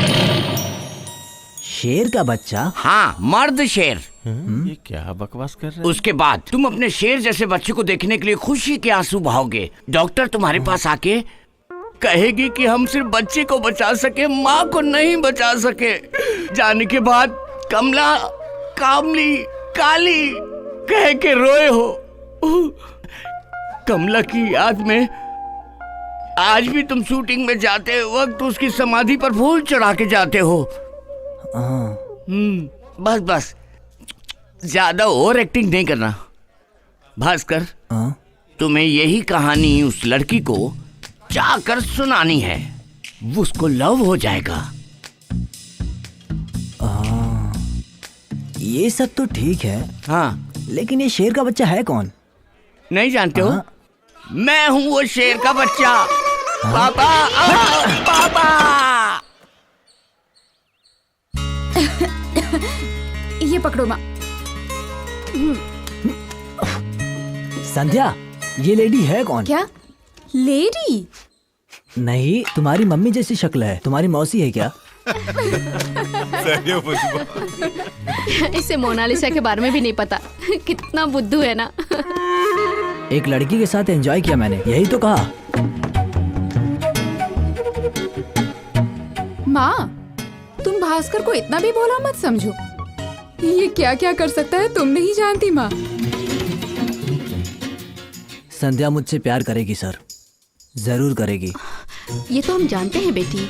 Speaker 4: शेर का बच्चा?
Speaker 2: हाँ, मर्द शेर।
Speaker 3: ये क्या बकवास कर रहे हैं?
Speaker 2: उसके बाद तुम अपने शेर जैसे बच्चे को देखने के लिए खुशी के आंसू बहाओगे। डॉक्टर तुम्हारे पास आके कहेगी कि हम सिर्फ बच्चे को बचा सके, माँ को नहीं बचा सके। जाने के बाद कमला, कामली, काली कह के रोए हो। कमला की याद में आज भी तुम शूटिंग में जाते वक्त उसकी समाधि पर फूल चढ़ा के जाते हो। बस बस, ज्यादा ओवर एक्टिंग नहीं करना। भास्कर, तुम्हें यही कहानी उस लड़की को जाकर सुनानी है। उसको लव हो जाएगा।
Speaker 4: ये सब तो ठीक है।
Speaker 2: हाँ,
Speaker 4: लेकिन ये शेर का बच्चा है कौन?
Speaker 2: नहीं जानते हो? मैं हूँ वो शेर का बच्चा। पापा, पापा।
Speaker 5: ये पकड़ो माँ।
Speaker 4: संध्या, ये लेडी है कौन?
Speaker 5: क्या लेडी?
Speaker 4: नहीं, तुम्हारी मम्मी जैसी शक्ल है। तुम्हारी मौसी है क्या?
Speaker 9: इसे मोनालिसा के बारे में भी नहीं पता। कितना बुद्धू है ना।
Speaker 4: एक लड़की के साथ एंजॉय किया मैंने, यही तो कहा।
Speaker 5: माँ, तुम भास्कर को इतना भी भोला मत समझो। ये क्या क्या कर सकता है तुम नहीं जानती माँ।
Speaker 4: संध्या मुझसे प्यार करेगी सर, जरूर करेगी।
Speaker 9: ये तो हम जानते हैं बेटी।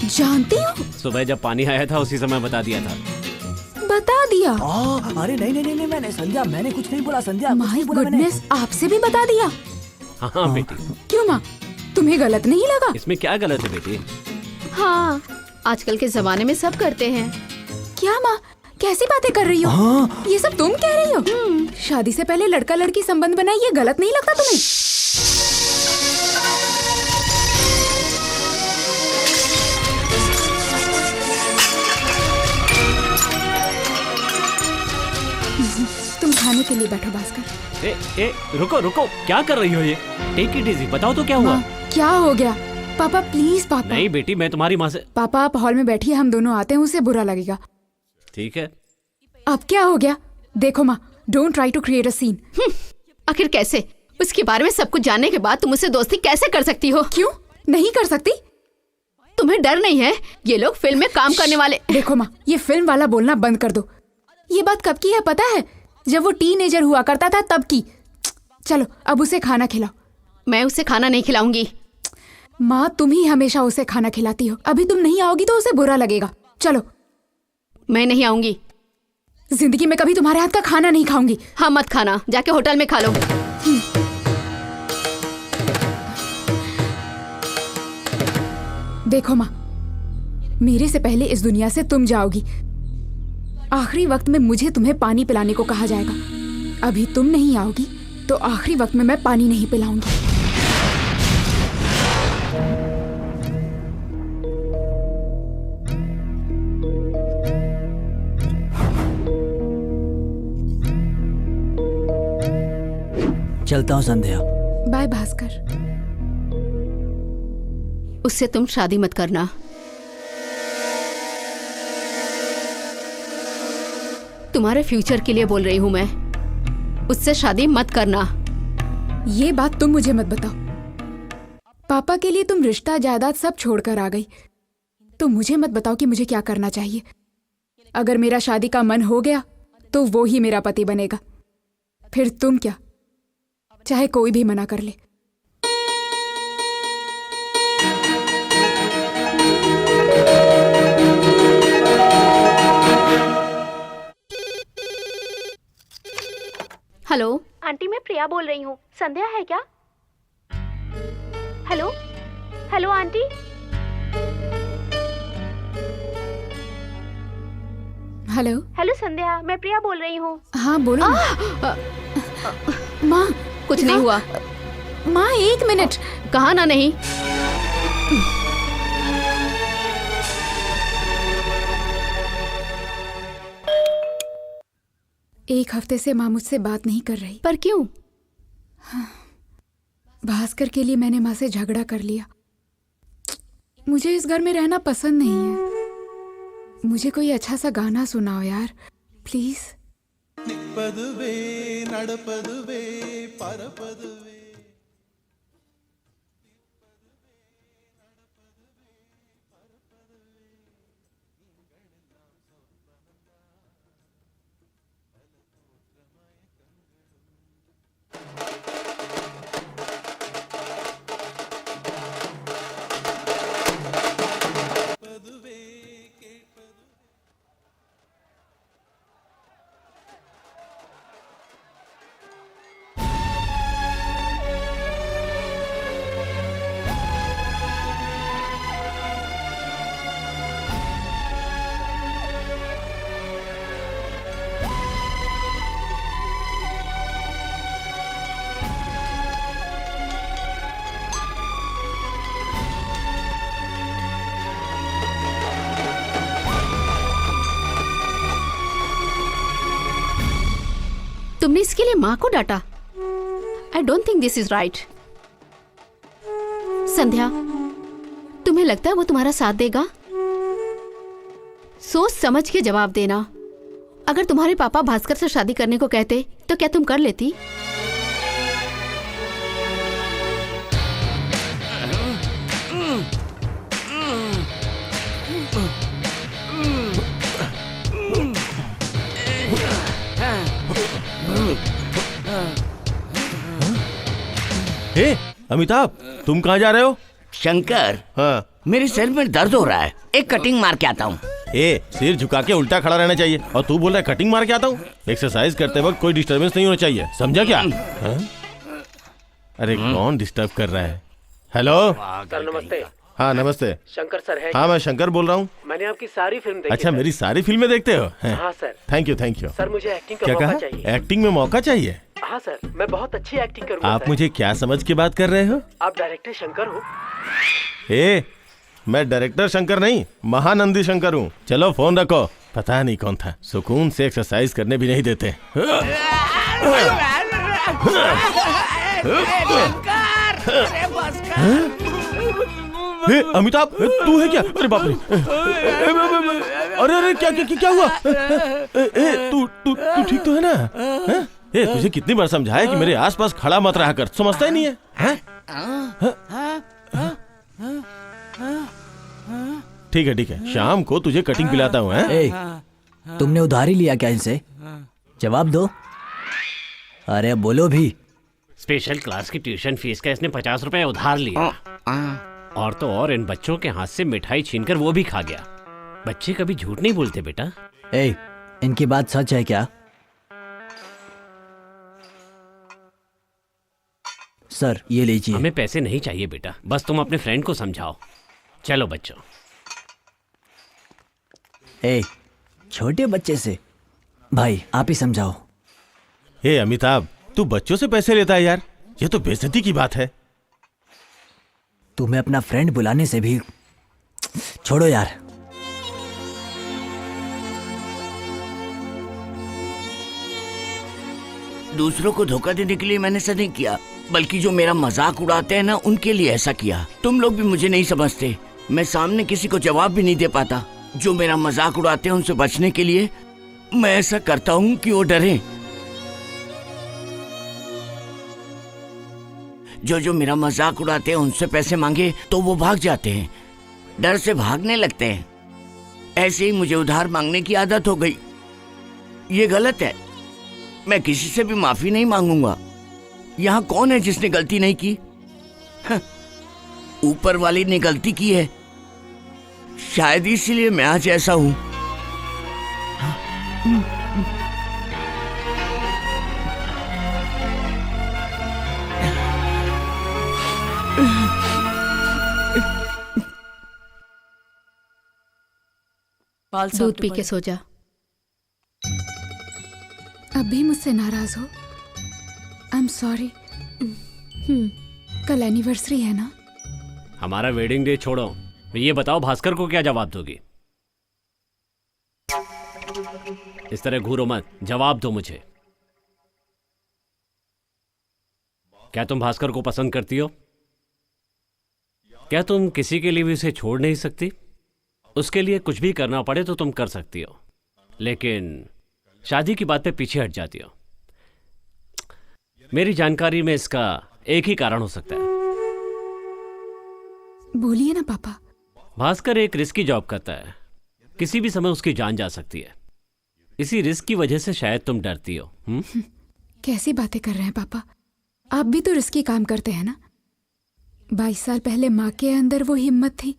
Speaker 5: जानती हो?
Speaker 6: सुबह जब पानी आया था उसी समय बता दिया था।
Speaker 5: बता दिया?
Speaker 4: अरे नहीं नहीं नहीं, मैंने संध्या, मैंने कुछ नहीं बोला संध्या।
Speaker 5: माय गुडनेस, आपसे भी बता दिया?
Speaker 6: हाँ बेटी।
Speaker 5: क्यों माँ, तुम्हें गलत नहीं लगा?
Speaker 6: इसमें क्या गलत है बेटी?
Speaker 9: हाँ, आजकल के जमाने में सब करते हैं।
Speaker 5: क्या माँ, कैसी बातें कर रही हो? ये सब तुम कह रही हो? शादी से पहले लड़का लड़की संबंध बनाए, ये गलत नहीं लगता तुम्हें? तुम खाने के लिए बैठो भास्कर।
Speaker 6: ए, रुको रुको, क्या कर रही हो ये? टेक इट इजी, बताओ तो क्या हुआ?
Speaker 5: क्या हो गया? पापा प्लीज पापा।
Speaker 6: नहीं बेटी, मैं तुम्हारी माँ से।
Speaker 5: पापा आप हॉल में बैठिए, हम दोनों आते हैं, उसे बुरा लगेगा।
Speaker 6: ठीक है।
Speaker 5: अब क्या हो गया? देखो माँ, don't try to create a scene.
Speaker 9: आखिर कैसे? उसके बारे में सब कुछ जानने के बाद तुम उससे दोस्ती कैसे कर सकती हो?
Speaker 5: क्यों नहीं कर सकती?
Speaker 9: तुम्हें डर नहीं है? ये लोग फिल्म में काम करने वाले।
Speaker 5: देखो माँ, ये फिल्म वाला बोलना बंद कर दो। ये बात कब की है पता है? जब वो टीनेजर हुआ करता था तब की। चलो अब उसे खाना खिलाओ।
Speaker 9: मैं उसे खाना नहीं खिलाऊंगी।
Speaker 5: माँ, तुम ही हमेशा उसे खाना खिलाती हो। अभी तुम नहीं आओगी तो उसे बुरा लगेगा। चलो।
Speaker 9: मैं नहीं आऊंगी।
Speaker 5: जिंदगी में कभी तुम्हारे हाथ का खाना नहीं खाऊंगी।
Speaker 9: हाँ मत खाना, जाके होटल में खा लो।
Speaker 5: देखो माँ, मेरे से पहले इस दुनिया से तुम जाओगी। आखिरी वक्त में मुझे तुम्हें पानी पिलाने को कहा जाएगा। अभी तुम नहीं आओगी तो आखिरी वक्त में मैं पानी नहीं पिलाऊंगी।
Speaker 4: चलता हूँ संध्या।
Speaker 5: बाय भास्कर।
Speaker 9: उससे तुम शादी मत करना। तुम्हारे फ्यूचर के लिए बोल रही हूं मैं। उससे शादी मत करना।
Speaker 5: ये बात तुम मुझे मत बताओ। पापा के लिए तुम रिश्ता जायदाद सब छोड़कर आ गई, तो मुझे मत बताओ कि मुझे क्या करना चाहिए। अगर मेरा शादी का मन हो गया तो वो ही मेरा पति बनेगा। फिर तुम क्या, चाहे कोई भी मना कर ले।
Speaker 9: हेलो
Speaker 11: आंटी, मैं प्रिया बोल रही हूँ। संध्या है क्या? Hello hello aunty.
Speaker 5: Hello.
Speaker 11: Hello Sandhya, मैं प्रिया बोल रही हूँ।
Speaker 5: हाँ बोलो। माँ
Speaker 9: कुछ नहीं हुआ।
Speaker 5: माँ 1 मिनट।
Speaker 9: कहा ना नहीं।
Speaker 5: एक हफ्ते से माँ मुझसे बात नहीं कर रही।
Speaker 9: पर क्यों?
Speaker 5: भास्कर के लिए मैंने माँ से झगड़ा कर लिया। मुझे इस घर में रहना पसंद नहीं है। मुझे कोई अच्छा सा गाना सुनाओ यार, प्लीज।
Speaker 9: तुमने इसके लिए माँ को डांटा? I don't think this is right. Sandhya, तुम्हें लगता है वो तुम्हारा साथ देगा? सोच समझ के जवाब देना। अगर तुम्हारे पापा भास्कर से शादी करने को कहते तो क्या तुम कर लेती?
Speaker 3: हे अमिताभ, तुम कहाँ जा रहे हो?
Speaker 2: शंकर,
Speaker 3: हाँ,
Speaker 2: मेरे सिर में दर्द हो रहा है, एक कटिंग मार के आता हूँ।
Speaker 3: सिर झुका के उल्टा खड़ा रहना चाहिए और तू बोल रहा है कटिंग मार के आता हूँ। एक्सरसाइज करते वक्त कोई डिस्टरबेंस नहीं होना चाहिए, समझा क्या? अरे कौन डिस्टर्ब कर रहा है? हेलो
Speaker 1: सर नमस्ते।
Speaker 3: हाँ नमस्ते।
Speaker 1: शंकर सर है?
Speaker 3: हाँ मैं शंकर बोल रहा हूँ।
Speaker 1: मैंने आपकी सारी फिल्म देखी।
Speaker 3: अच्छा, मेरी सारी फिल्में देखते हो?
Speaker 1: हाँ सर।
Speaker 3: Thank you.
Speaker 1: सर मुझे एक्टिंग का
Speaker 3: क्या
Speaker 1: मौका
Speaker 3: कहा?
Speaker 1: चाहिए।
Speaker 3: एक्टिंग में मौका चाहिए?
Speaker 1: हाँ सर, मैं बहुत अच्छी एक्टिंग करूँगा।
Speaker 3: आप मुझे क्या समझ के बात कर रहे हो?
Speaker 1: आप डायरेक्टर शंकर हो?
Speaker 3: मैं डायरेक्टर शंकर नहीं, महानंदी शंकर हूँ। चलो फोन रखो, पता नहीं कौन था, सुकून से एक्सरसाइज करने भी नहीं देते। अमिताभ, तू है क्या? अरे बाप रे! अरे क्या हुआ? तू ठीक तो है ना? तुझे कितनी बार समझाया कि मेरे आसपास खड़ा मत रहा कर, समझता ही नहीं है? ठीक है, शाम को तुझे कटिंग पिलाता हूँ।
Speaker 4: तुमने उधारी लिया क्या इनसे? जवाब दो। अरे बोलो भी।
Speaker 6: स्पेशल क्लास की ट्यूशन फीस का इसने 50 रुपए उधार लिया, और तो और इन बच्चों के हाथ से मिठाई छीनकर वो भी खा गया। बच्चे कभी झूठ नहीं बोलते बेटा।
Speaker 4: इनकी बात सच है क्या? सर ये लीजिए।
Speaker 6: हमें पैसे नहीं चाहिए बेटा, बस तुम अपने फ्रेंड को समझाओ। चलो बच्चों।
Speaker 4: छोटे बच्चे से भाई आप ही समझाओ।
Speaker 3: अमिताभ, तू बच्चों से पैसे लेता है यार, ये तो बेइज्जती की बात है।
Speaker 4: तुम्हें अपना फ्रेंड बुलाने से भी छोड़ो यार।
Speaker 2: दूसरों को धोखा देने के लिए मैंने ऐसा नहीं किया, बल्कि जो मेरा मजाक उड़ाते हैं ना, उनके लिए ऐसा किया। तुम लोग भी मुझे नहीं समझते, मैं सामने किसी को जवाब भी नहीं दे पाता। जो मेरा मजाक उड़ाते हैं उनसे बचने के लिए मैं ऐसा करता हूँ कि वो डरें। जो मेरा मजाक उड़ाते हैं उनसे पैसे मांगे तो वो भाग जाते हैं, डर से भागने लगते हैं। ऐसे ही मुझे उधार मांगने की आदत हो गई। ये गलत है, मैं किसी से भी माफी नहीं मांगूंगा। यहाँ कौन है जिसने गलती नहीं की? ऊपर वाले ने गलती की है, शायद इसीलिए मैं आज ऐसा हूं।
Speaker 9: दूध पी के सो जा।
Speaker 5: अभी मुझसे नाराज हो? I am sorry. कल एनिवर्सरी है ना?
Speaker 6: हमारा वेडिंग डे छोड़ो, ये बताओ भास्कर को क्या जवाब दोगी? इस तरह घूरो मत, जवाब दो मुझे। क्या तुम भास्कर को पसंद करती हो? क्या तुम किसी के लिए भी उसे छोड़ नहीं सकती? उसके लिए कुछ भी करना पड़े तो तुम कर सकती हो, लेकिन शादी की बात पे पीछे हट जाती हो। मेरी जानकारी में इसका एक ही कारण हो सकता है।
Speaker 5: बोलिए ना पापा।
Speaker 6: भास्कर एक रिस्की जॉब करता है, किसी भी समय उसकी जान जा सकती है। इसी रिस्क की वजह से शायद तुम डरती हो।
Speaker 5: कैसी बातें कर रहे हैं पापा? आप भी तो रिस्की काम करते हैं ना। 22 साल पहले माँ के अंदर वो हिम्मत थी,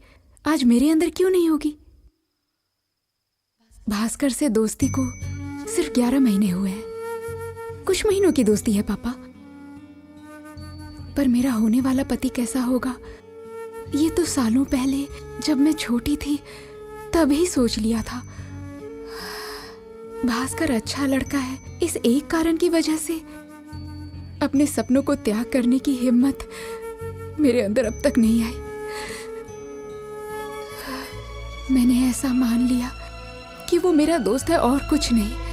Speaker 5: आज मेरे अंदर क्यों नहीं होगी? भास्कर से दोस्ती को सिर्फ 11 महीने हुए हैं, कुछ महीनों की दोस्ती है पापा। पर मेरा होने वाला पति कैसा होगा ये तो सालों पहले जब मैं छोटी थी तभी सोच लिया था। भास्कर अच्छा लड़का है, इस एक कारण की वजह से अपने सपनों को त्याग करने की हिम्मत मेरे अंदर अब तक नहीं आई। मैंने ऐसा मान लिया कि वो मेरा दोस्त है और कुछ नहीं।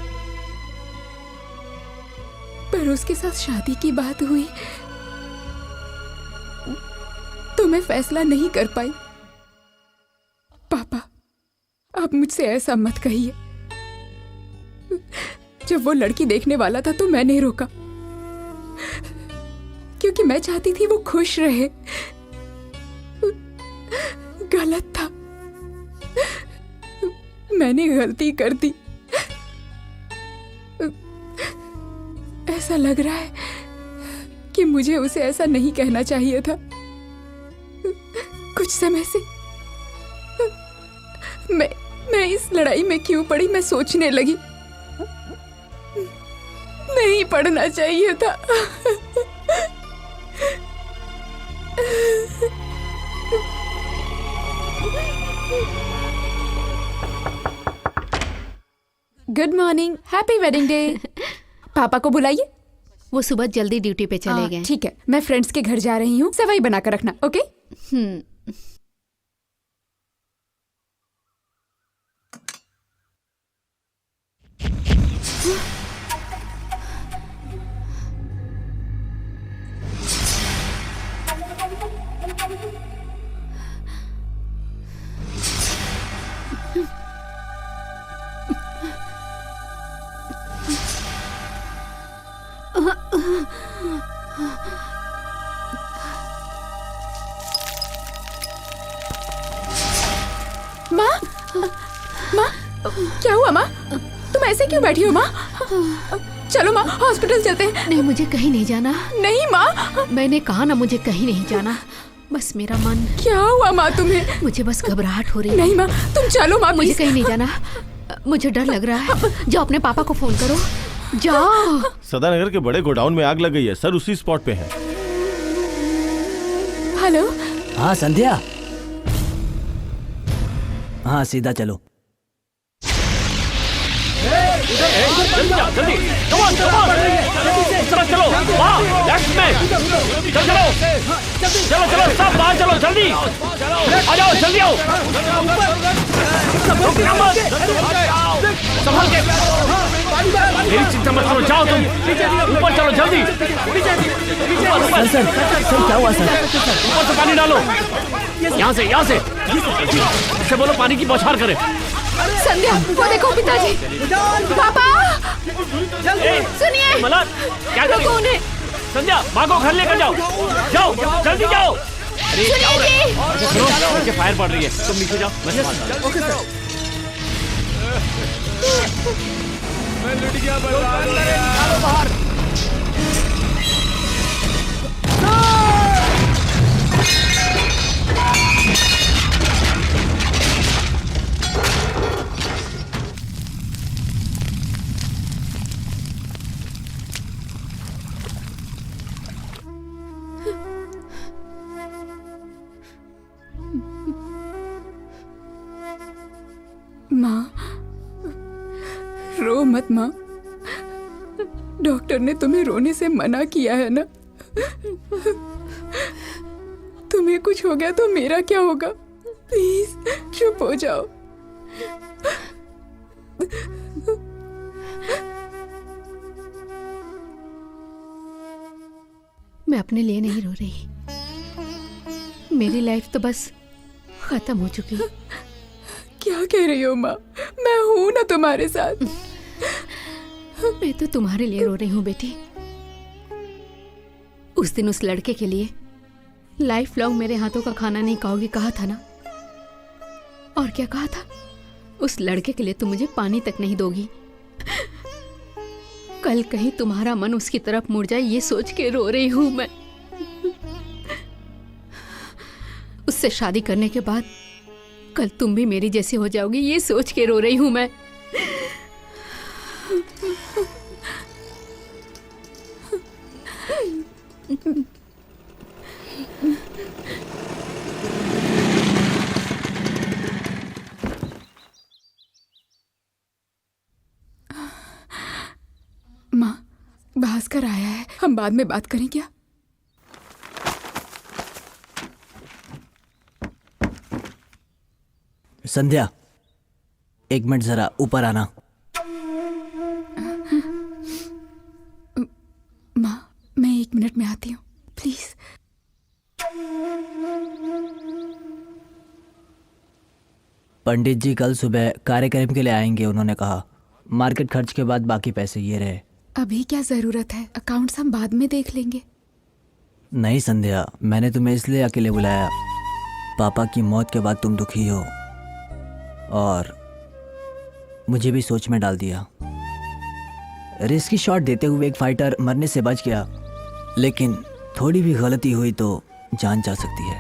Speaker 5: पर उसके साथ शादी की बात हुई तो मैं फैसला नहीं कर पाई। पापा, आप मुझसे ऐसा मत कहिए। जब वो लड़की देखने वाला था तो मैंने रोका, क्योंकि मैं चाहती थी वो खुश रहे। गलत था, मैंने गलती कर दी। ऐसा लग रहा है कि मुझे उसे ऐसा नहीं कहना चाहिए था। कुछ समय से मैं इस लड़ाई में क्यों पड़ी, मैं सोचने लगी। नहीं पढ़ना चाहिए था। Good morning, happy wedding day. पापा को बुलाइए।
Speaker 9: वो सुबह जल्दी ड्यूटी पे चले गए।
Speaker 5: ठीक है, मैं फ्रेंड्स के घर जा रही हूँ, सवाई बनाकर रखना। ओके? माँ, माँ, क्या हुआ माँ? तुम ऐसे क्यों बैठी हो माँ? चलो माँ, हॉस्पिटल चलते हैं।
Speaker 9: नहीं, मुझे कहीं नहीं जाना।
Speaker 5: नहीं माँ,
Speaker 9: मैंने कहा ना मुझे कहीं नहीं जाना। बस मेरा मन।
Speaker 5: क्या हुआ माँ तुम्हें?
Speaker 9: मुझे बस घबराहट हो रही है।
Speaker 5: नहीं माँ, तुम चलो माँ।
Speaker 9: मुझे कहीं नहीं जाना, मुझे डर लग रहा है। जाओ अपने पापा को फोन करो, जाओ।
Speaker 3: सदानगर के बड़े गोडाउन में आग लग गई है सर, उसी स्पॉट पे है।
Speaker 5: हेलो।
Speaker 4: हाँ संध्या। हाँ सीधा चलो।
Speaker 6: जल्दी जाओ, जल्दी। Come on, come on। इस तरफ चलो, वहाँ, लेफ्ट में। चलो, चलो, चलो, सब बाहर चलो, जल्दी। आ जाओ, जल्दी आओ। रुकना मत। संभल के। मेरी चिंता मत करो, जाओ तुम। ऊपर चलो, जल्दी।
Speaker 4: सर क्या हुआ सर?
Speaker 6: ऊपर से पानी डालो। यहाँ से, यहाँ से। इससे बोलो पानी की बौछार करे।
Speaker 5: संध्या, वो देखो पिताजी। पापा, सुनिए।
Speaker 6: मलार, क्या कर रही है? संध्या, माँ को घर लेकर जाओ। जाओ, जल्दी जाओ। अरे क्या हो रहा है? सुनो, नीचे फायर पड़ रही है, तुम नीचे जाओ।
Speaker 14: मैं लुट गया, बर्बाद हो गया। बाहर।
Speaker 5: माँ, रो मत माँ। डॉक्टर ने तुम्हें रोने से मना किया है ना? तुम्हें कुछ हो गया तो मेरा क्या होगा? प्लीज चुप हो जाओ।
Speaker 11: मैं अपने लिए नहीं रो रही, मेरी लाइफ तो बस खत्म हो चुकी है।
Speaker 5: क्या कह रही हो माँ? मैं हूं ना तुम्हारे साथ।
Speaker 11: मैं तो तुम्हारे लिए रो रही हूँ बेटी। उस दिन उस लड़के के लिए लाइफ लॉन्ग मेरे हाथों का खाना नहीं खाओगी कहा था ना? और क्या कहा था? उस लड़के के लिए तुम मुझे पानी तक नहीं दोगी। कल कहीं तुम्हारा मन उसकी तरफ मुड़ जाए ये सोच के रो रही हूं मैं। उससे शादी करने के बाद कल तुम भी मेरी जैसी हो जाओगी ये सोच के रो रही हूं मैं।
Speaker 5: माँ, भास्कर आया है, हम बाद में बात करें क्या?
Speaker 4: संध्या, 1 मिनट जरा ऊपर आना।
Speaker 5: माँ, मैं 1 मिनट में आती हूँ, प्लीज।
Speaker 4: पंडित जी कल सुबह कार्यक्रम के लिए आएंगे, उन्होंने कहा। मार्केट खर्च के बाद बाकी पैसे ये रहे।
Speaker 5: अभी क्या जरूरत है? अकाउंट्स हम बाद में देख लेंगे।
Speaker 4: नहीं संध्या, मैंने तुम्हें इसलिए अकेले बुलाया। पापा की मौत के बाद तुम दुखी हो और मुझे भी सोच में डाल दिया। रिस्की शॉट देते हुए एक फाइटर मरने से बच गया, लेकिन थोड़ी भी गलती हुई तो जान जा सकती है।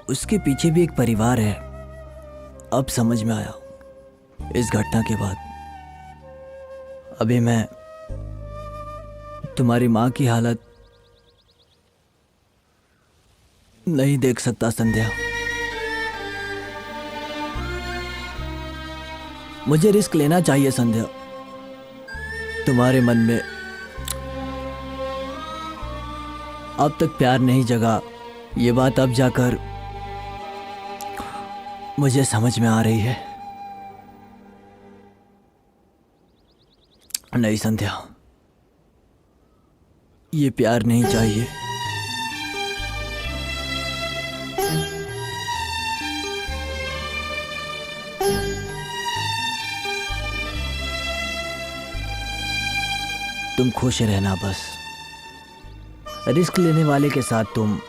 Speaker 4: उसके पीछे भी एक परिवार है। अब समझ में आया इस घटना के बाद। अभी मैं तुम्हारी माँ की हालत नहीं देख सकता संध्या। मुझे रिस्क लेना चाहिए संध्या। तुम्हारे मन में अब तक प्यार नहीं जगा, ये बात अब जाकर मुझे समझ में आ रही है। नहीं संध्या, ये प्यार नहीं चाहिए। तुम खुश रहना बस। रिस्क लेने वाले के साथ तुम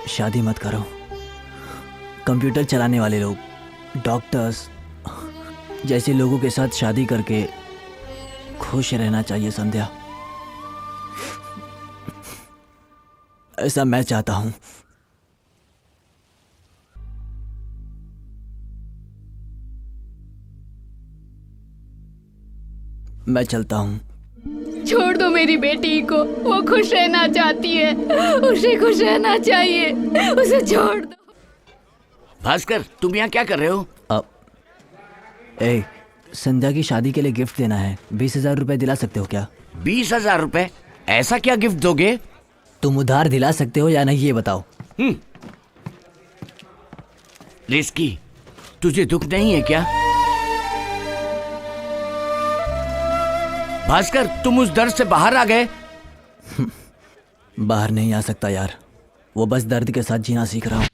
Speaker 4: शादी मत करो। कंप्यूटर चलाने वाले लोग, डॉक्टर्स जैसे लोगों के साथ शादी करके खुश रहना चाहिए संध्या। ऐसा मैं चाहता हूं। मैं चलता हूं।
Speaker 11: छोड़ दो मेरी बेटी को, वो खुश रहना चाहती है, उसे खुश रहना चाहिए, उसे छोड़ दो।
Speaker 2: भास्कर, तुम यहाँ क्या कर रहे हो?
Speaker 4: संध्या की शादी के लिए गिफ्ट देना है। 20,000 रुपए दिला सकते हो क्या?
Speaker 2: 20,000 रुपए? ऐसा क्या गिफ्ट दोगे?
Speaker 4: तुम उधार दिला सकते हो या नहीं ये बताओ।
Speaker 2: रिस्की, तुझे दुख नहीं है क्या? भास्कर, तुम उस दर्द से बाहर आ गए?
Speaker 4: बाहर नहीं आ सकता यार, वो बस दर्द के साथ जीना सीख रहा हूँ।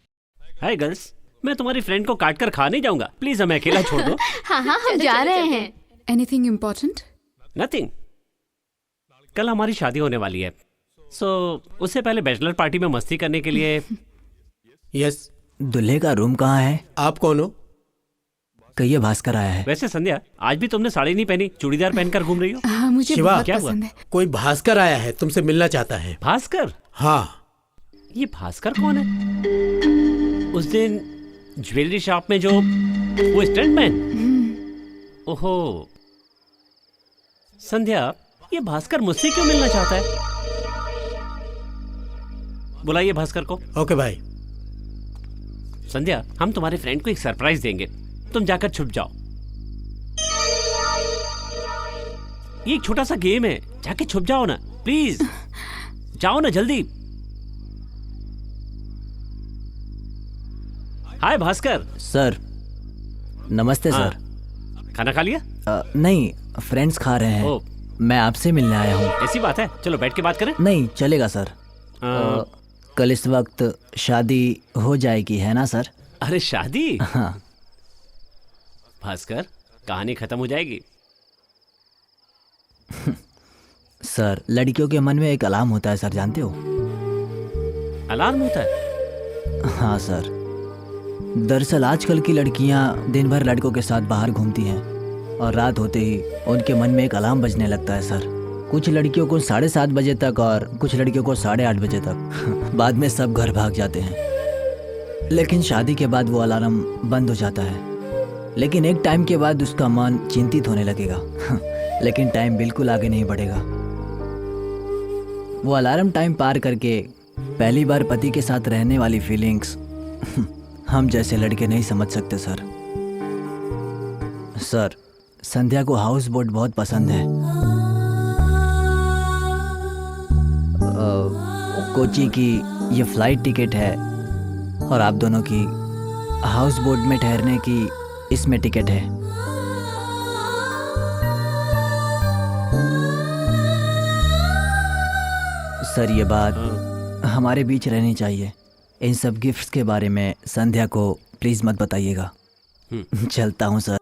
Speaker 6: हाय गर्ल्स, मैं तुम्हारी फ्रेंड को काट कर खा नहीं जाऊंगा, प्लीज हमें अकेला छोड़ दो।
Speaker 11: हाँ हाँ, हम जा रहे हैं।
Speaker 5: Anything important?
Speaker 6: नथिंग। कल हमारी शादी होने वाली है, सो उससे पहले बैचलर पार्टी में मस्ती करने के लिए।
Speaker 1: यस।
Speaker 4: दूल्हे का रूम कहाँ है?
Speaker 1: आप कौन हो?
Speaker 4: कहिए भास्कर आया है।
Speaker 6: वैसे संध्या, आज भी तुमने साड़ी नहीं पहनी, चूड़ीदार पहनकर घूम रही हो।
Speaker 5: हाँ, मुझे
Speaker 1: शिवा,
Speaker 5: बहुत
Speaker 6: क्या
Speaker 5: पसंद
Speaker 6: हुआ?
Speaker 5: है।
Speaker 1: कोई भास्कर आया है, तुमसे मिलना चाहता है।
Speaker 6: भास्कर?
Speaker 1: हाँ।
Speaker 6: ये भास्कर कौन है? उस दिन ज्वेलरी शॉप में जो वो स्टंटमैन? ओहो संध्या, ये भास्कर मुझसे क्यों मिलना चाहता है? बुलाइए भास्कर को।
Speaker 1: ओके भाई।
Speaker 6: संध्या, हम तुम्हारे फ्रेंड को एक सरप्राइज देंगे, तुम जाकर छुप जाओ। ये एक छोटा सा गेम है, जाके छुप जाओ ना प्लीज, जाओ ना जल्दी। हाय भास्कर।
Speaker 4: सर नमस्ते।
Speaker 6: हाँ।
Speaker 4: सर
Speaker 6: खाना खा लिया?
Speaker 4: नहीं, फ्रेंड्स खा रहे हैं। मैं आपसे मिलने आया हूँ।
Speaker 6: ऐसी बात है, चलो बैठ के बात करें।
Speaker 4: नहीं चलेगा सर। कल इस वक्त शादी हो जाएगी है ना सर?
Speaker 6: अरे शादी?
Speaker 4: हाँ।
Speaker 6: भास्कर कहानी खत्म हो जाएगी।
Speaker 4: सर लड़कियों के मन में एक अलार्म होता है सर, जानते हो?
Speaker 6: अलार्म होता है?
Speaker 4: हाँ सर। दरअसल आजकल की लड़कियां दिन भर लड़कों के साथ बाहर घूमती हैं और रात होते ही उनके मन में एक अलार्म बजने लगता है सर। कुछ लड़कियों को 7:30 बजे तक और कुछ लड़कियों को 8:30 बजे तक। बाद में सब घर भाग जाते हैं, लेकिन शादी के बाद वो अलार्म बंद हो जाता है। लेकिन एक टाइम के बाद उसका मन चिंतित होने लगेगा लेकिन टाइम बिल्कुल आगे नहीं बढ़ेगा। वो अलार्म टाइम पार करके पहली बार पति के साथ रहने वाली फीलिंग्स हम जैसे लड़के नहीं समझ सकते सर। सर संध्या को हाउस बोट बहुत पसंद है। कोची की ये फ्लाइट टिकट है और आप दोनों की हाउस बोट में ठहरने की इसमें टिकट है। सर ये बात हमारे बीच रहनी चाहिए। इन सब गिफ्ट्स के बारे में संध्या को प्लीज मत बताइएगा। चलता हूँ सर।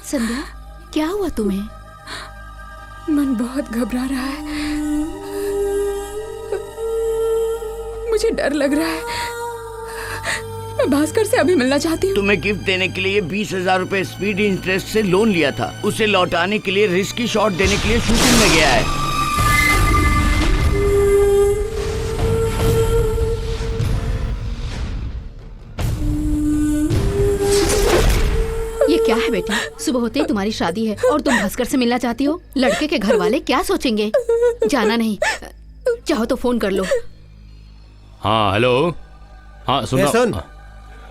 Speaker 11: संध्या क्या हुआ तुम्हें?
Speaker 5: मन बहुत घबरा रहा है, मुझे डर लग रहा है। मैं भास्कर से अभी मिलना चाहती हूँ।
Speaker 2: तुम्हें गिफ्ट देने के लिए 20,000 रुपए स्पीड इंटरेस्ट से लोन लिया था। उसे लौटाने के लिए रिस्की शॉट देने के लिए शूटिंग में गया है।
Speaker 11: ये क्या है बेटा? सुबह होते ही तुम्हारी शादी है और तुम भास्कर से मिलना चाहती हो? लड़के के घर वाले क्या सोचेंगे? जाना नहीं, चाहो तो फोन कर लो।
Speaker 10: हाँ हेलो। हाँ सुन।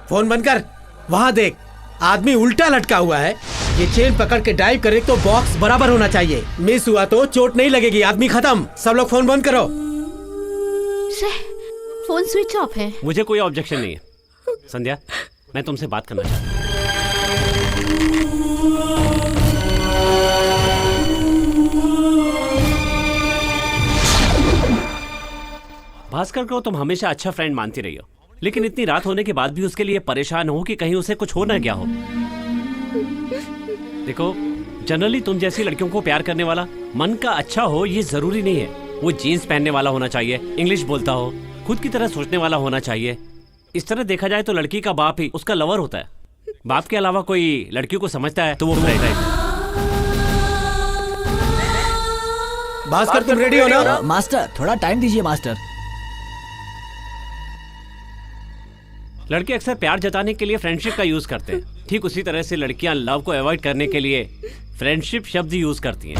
Speaker 1: फोन बंद कर। वहाँ देख, आदमी उल्टा लटका हुआ है। ये चेन पकड़ के डाइव करे तो बॉक्स बराबर होना चाहिए। मिस हुआ तो चोट नहीं लगेगी। आदमी खत्म। सब लोग फोन बंद करो।
Speaker 11: फोन स्विच ऑफ है।
Speaker 6: मुझे कोई ऑब्जेक्शन नहीं है। संध्या मैं तुमसे बात करना चाहता हूँ। भास्कर को तुम हमेशा अच्छा फ्रेंड मानती रही हो, लेकिन इतनी रात होने के बाद भी उसके लिए परेशान हो कि कहीं उसे कुछ हो ना गया हो। देखो जनरली तुम जैसी लड़कियों को प्यार करने वाला मन का अच्छा हो ये जरूरी नहीं है। वो जीन्स पहनने वाला होना चाहिए, इंग्लिश बोलता हो, खुद की तरह सोचने वाला होना चाहिए। इस तरह देखा जाए तो लड़की का बाप ही उसका लवर होता है। बाप के अलावा कोई लड़की को समझता है तो वो रहता है।
Speaker 1: भास्कर तुम रेडी हो ना?
Speaker 4: मास्टर थोड़ा टाइम दीजिए मास्टर।
Speaker 6: लड़के अक्सर प्यार जताने के लिए फ्रेंडशिप का यूज करते हैं। ठीक उसी तरह से लड़कियां लव को अवॉइड करने के लिए फ्रेंडशिप शब्द यूज करती हैं।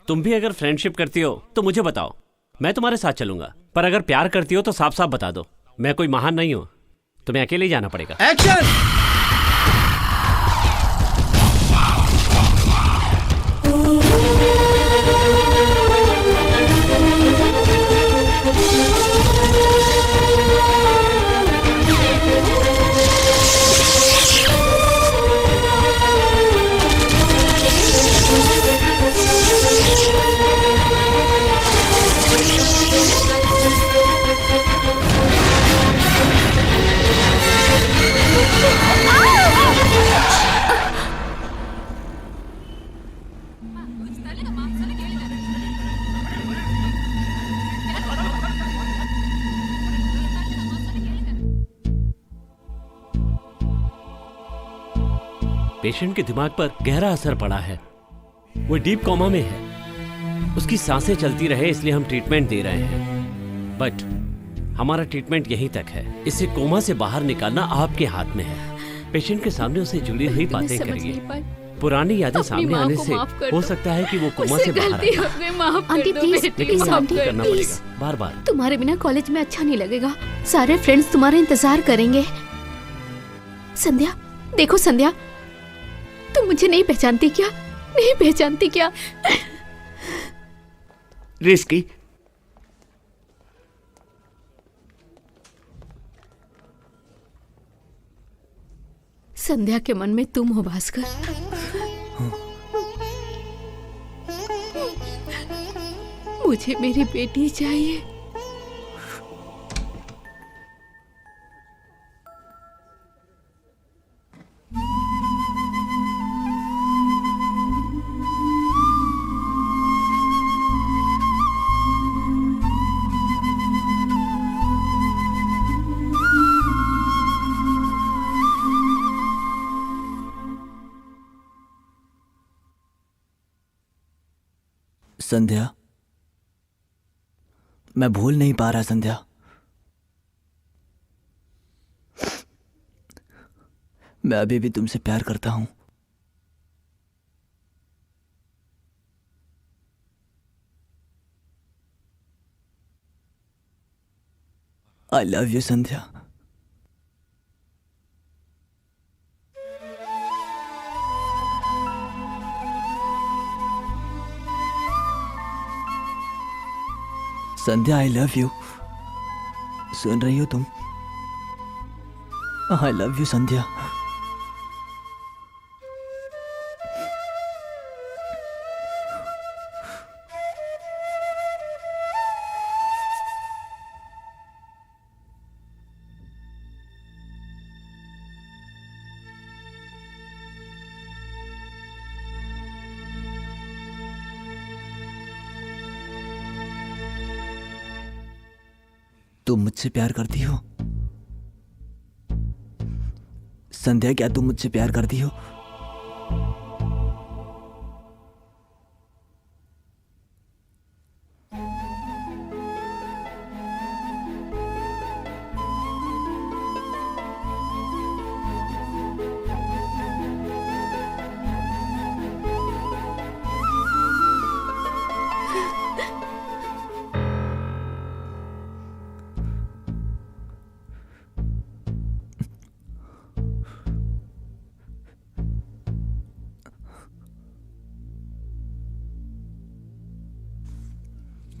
Speaker 6: तुम भी अगर फ्रेंडशिप करती हो तो मुझे बताओ, मैं तुम्हारे साथ चलूंगा। पर अगर प्यार करती हो तो साफ साफ बता दो। मैं कोई महान नहीं हूं, तुम्हें अकेले ही जाना पड़ेगा।
Speaker 1: एक्शन।
Speaker 6: पेशेंट के दिमाग पर गहरा असर पड़ा है। वो डीप कोमा में है। उसकी सांसें चलती रहे इसलिए हम ट्रीटमेंट दे रहे हैं, बट हमारा ट्रीटमेंट यहीं तक है। इसे कोमा से बाहर निकालना आपके हाथ में है। पेशेंट के सामने उसे जुड़ी हुई बातें करिए। पुरानी यादें सामने आने से हो सकता है कि वो कोमा से बाहर आए।
Speaker 9: आंटी प्लीज प्लीज आंटी
Speaker 6: करना
Speaker 9: प्लीज,
Speaker 6: पड़ेगा बार बार।
Speaker 9: तुम्हारे बिना कॉलेज में अच्छा नहीं लगेगा। सारे फ्रेंड्स तुम्हारा इंतजार करेंगे। संध्या, देखो संध्या, तुम मुझे नहीं पहचानती क्या? नहीं पहचानती क्या?
Speaker 2: रिस्की,
Speaker 9: संध्या के मन में तुम हो भास्कर। मुझे मेरी बेटी चाहिए।
Speaker 4: संध्या, मैं भूल नहीं पा रहा संध्या। मैं अभी भी तुमसे प्यार करता हूं। I love you Sandhya. Sandhya, I love you. सुन रही हो तुम? I love you Sandhya. तुम मुझसे प्यार करती हो संध्या? क्या तुम मुझसे प्यार करती हो?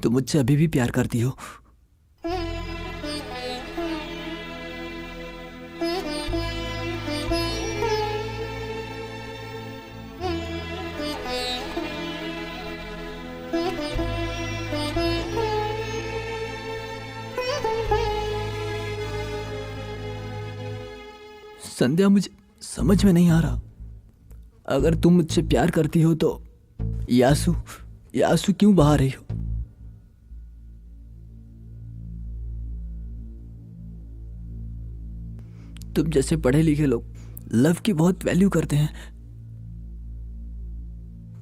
Speaker 4: तुम मुझसे अभी भी प्यार करती हो? संध्या, मुझे समझ में नहीं आ रहा। अगर तुम मुझसे प्यार करती हो तो यासु क्यों बहा रही हो? तुम जैसे पढ़े लिखे लोग लव की बहुत वैल्यू करते हैं।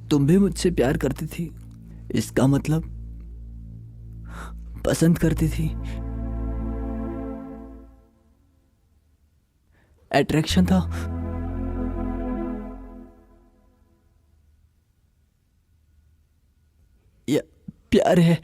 Speaker 4: तुम भी मुझसे प्यार करती थी, इसका मतलब पसंद करती थी। अट्रैक्शन था। या प्यार है?